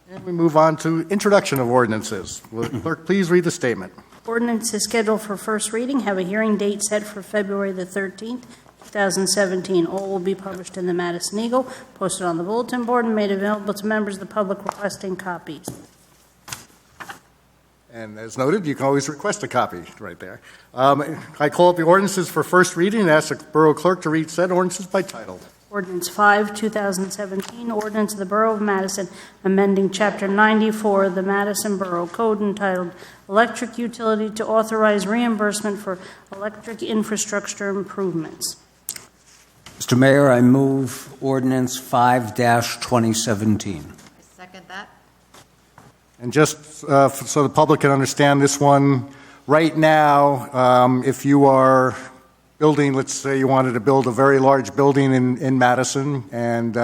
And we move on to introduction of ordinances. Will the clerk please read the statement? Ordinance is scheduled for first reading. Have a hearing date set for February the 13th, 2017. All will be published in the Madison Eagle, posted on the bulletin board, and made available to members of the public requesting copies. And as noted, you can always request a copy right there. I call up the ordinances for first reading and ask the Borough Clerk to read said ordinances by title. Ordinance 5, 2017, ordinance of the Borough of Madison, amending Chapter 94 of the Madison Borough Code entitled Electric Utility to authorize reimbursement for electric infrastructure improvements. Mr. Mayor, I move ordinance 5-2017. Second that. And just so the public can understand this one, right now, if you are building, let's say you wanted to build a very large building in Madison, and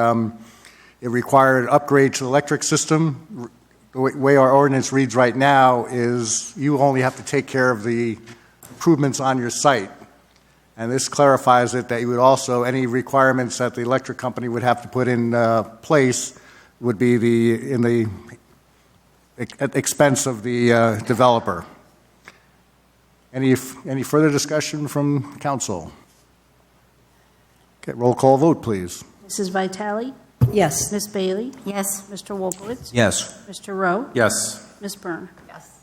it required an upgrade to the electric system, the way our ordinance reads right now is you only have to take care of the improvements on your site. And this clarifies it that you would also, any requirements that the electric company would have to put in place would be in the expense of the developer. Any further discussion from council? Okay, roll call vote, please. Mrs. Vitale? Yes. Ms. Bailey? Yes. Mr. Wolkowitz? Yes. Mr. Rowe? Yes. Ms. Byrne? Yes.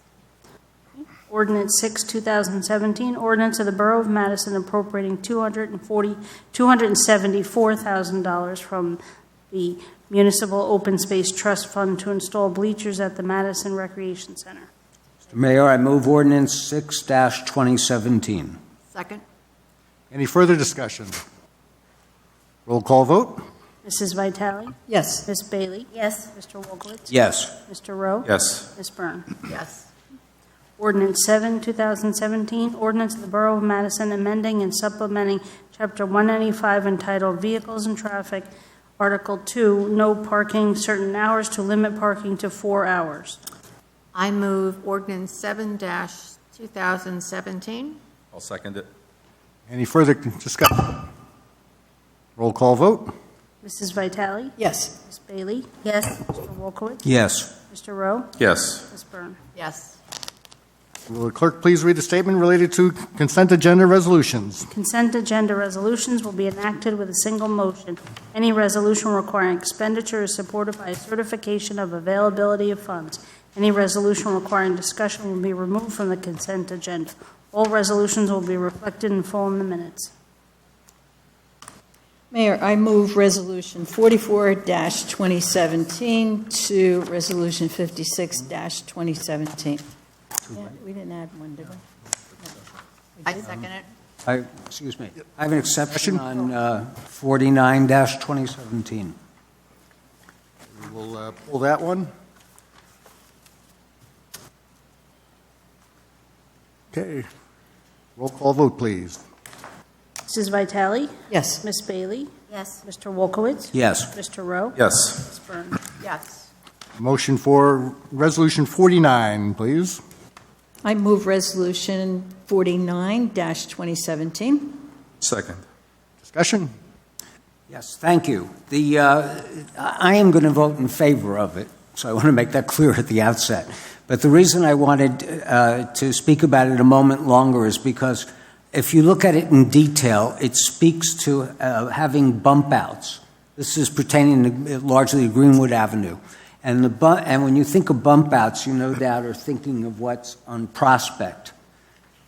Ordinance 6, 2017, ordinance of the Borough of Madison appropriating $274,000 from the Municipal Open Space Trust Fund to install bleachers at the Madison Recreation Center. Mr. Mayor, I move ordinance 6-2017. Second. Any further discussion? Roll call vote. Mrs. Vitale? Yes. Ms. Bailey? Yes. Mr. Wolkowitz? Yes. Mr. Rowe? Yes. Ms. Byrne? Yes. Ordinance 7, 2017, ordinance of the Borough of Madison amending and supplementing Chapter 195 entitled Vehicles and Traffic, Article 2, No Parking Certain Hours to limit parking to 4 hours. I move ordinance 7-2017. I'll second it. Any further discussion? Roll call vote. Mrs. Vitale? Yes. Ms. Bailey? Yes. Mr. Wolkowitz? Yes. Mr. Rowe? Yes. Ms. Byrne? Yes. Will the clerk please read the statement related to consent agenda resolutions? Consent agenda resolutions will be enacted with a single motion. Any resolution requiring expenditure is supported by a certification of availability of funds. Any resolution requiring discussion will be removed from the consent agenda. All resolutions will be reflected in full in the minutes. Mayor, I move Resolution 44-2017 to Resolution 56-2017. Yeah, we didn't add one, did we? I second it. Excuse me. I have an exception on 49-2017. We'll pull that one. Okay. Roll call vote, please. Mrs. Vitale? Yes. Miss Bailey? Yes. Mr. Wolkowitz? Yes. Mr. Rowe? Yes. Ms. Byrne? Yes. Motion for Resolution 49, please. I move Resolution 49-2017. Second. Discussion? Yes, thank you. I am going to vote in favor of it, so I want to make that clear at the outset. But the reason I wanted to speak about it a moment longer is because if you look at it in detail, it speaks to having bump outs. This is pertaining to largely to Greenwood Avenue. And when you think of bump outs, you no doubt are thinking of what's on Prospect.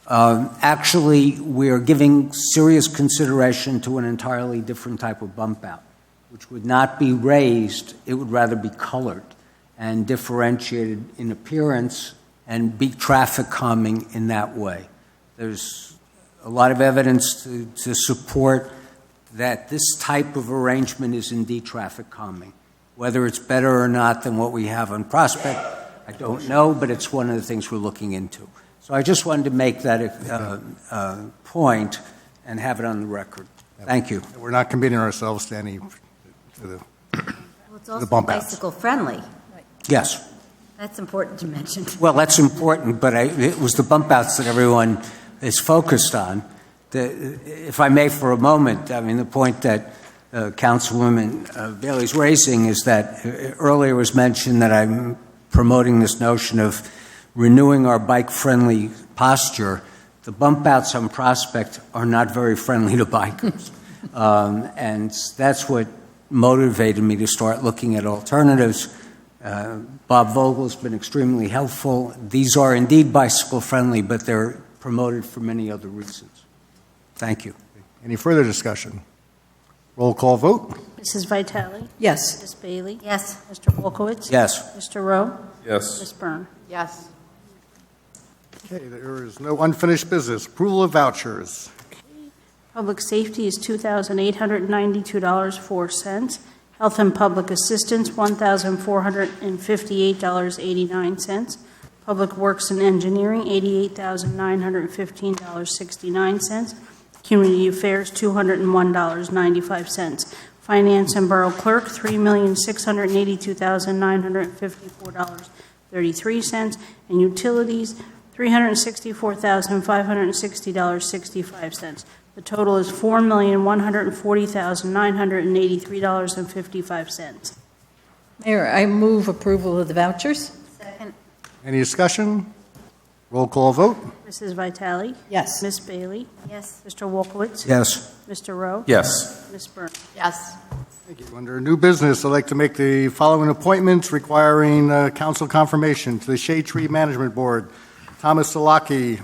Actually, we are giving serious consideration to an entirely different type of bump out, which would not be raised, it would rather be colored and differentiated in appearance and be traffic calming in that way. There's a lot of evidence to support that this type of arrangement is indeed traffic calming. Whether it's better or not than what we have on Prospect, I don't know, but it's one of the things we're looking into. So I just wanted to make that point and have it on the record. Thank you. We're not committing ourselves to any, Well, it's also bump outs. bicycle friendly. Yes. That's important to mention. Well, that's important, but it was the bump outs that everyone is focused on. If I may for a moment, I mean, the point that Councilwoman Bailey's raising is that earlier was mentioned that I'm promoting this notion of renewing our bike-friendly posture. The bump outs on Prospect are not very friendly to bikers. And that's what motivated me to start looking at alternatives. Bob Vogel's been extremely helpful. These are indeed bicycle-friendly, but they're promoted for many other reasons. Thank you. Any further discussion? Roll call vote. Mrs. Vitale? Yes. Miss Bailey? Yes. Mr. Wolkowitz? Yes. Mr. Rowe? Yes. Ms. Byrne? Yes. Okay, there is no unfinished business. Approval of vouchers. Public safety is $2,892.04. Health and public assistance, $1,458.89. Public works and engineering, $88,915.69. Community affairs, $201.95. Finance and borough clerk, $3,682,954.33. And utilities, $364,560.65. The total is $4,140,983.55. Mayor, I move approval of the vouchers. Second. Any discussion? Roll call vote. Mrs. Vitale? Yes. Miss Bailey? Yes. Mr. Wolkowitz? Yes. Mr. Rowe? Yes. Ms. Byrne? Yes. Thank you. Under new business, I'd like to make the following appointments requiring council confirmation to the Shade Tree Management Board. Thomas Salaki,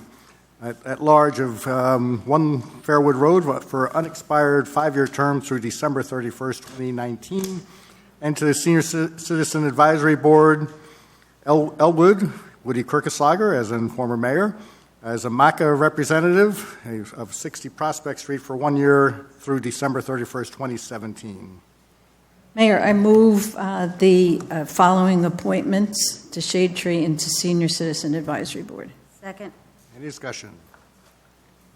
at large of 1 Fairwood Road for unexpired 5-year term through December 31st, 2019. And to the Senior Citizen Advisory Board, Elwood, Woody Kirkeslager, as in former mayor, as a MACA representative of 60 Prospect Street for 1 year through December 31st, 2017. Mayor, I move the following appointments to Shade Tree and to Senior Citizen Advisory Board. Second. Any discussion?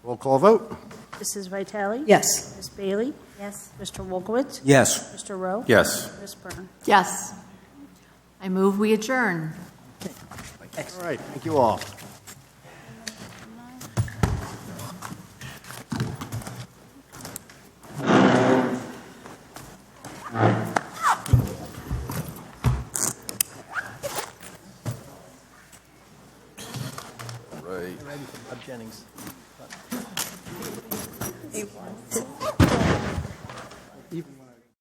Roll call vote. Mrs. Vitale? Yes. Miss Bailey? Yes. Mr. Wolkowitz? Yes. Mr. Rowe? Yes. Ms. Byrne? Yes. I move we adjourn. All right, thank you all. Jennings. Even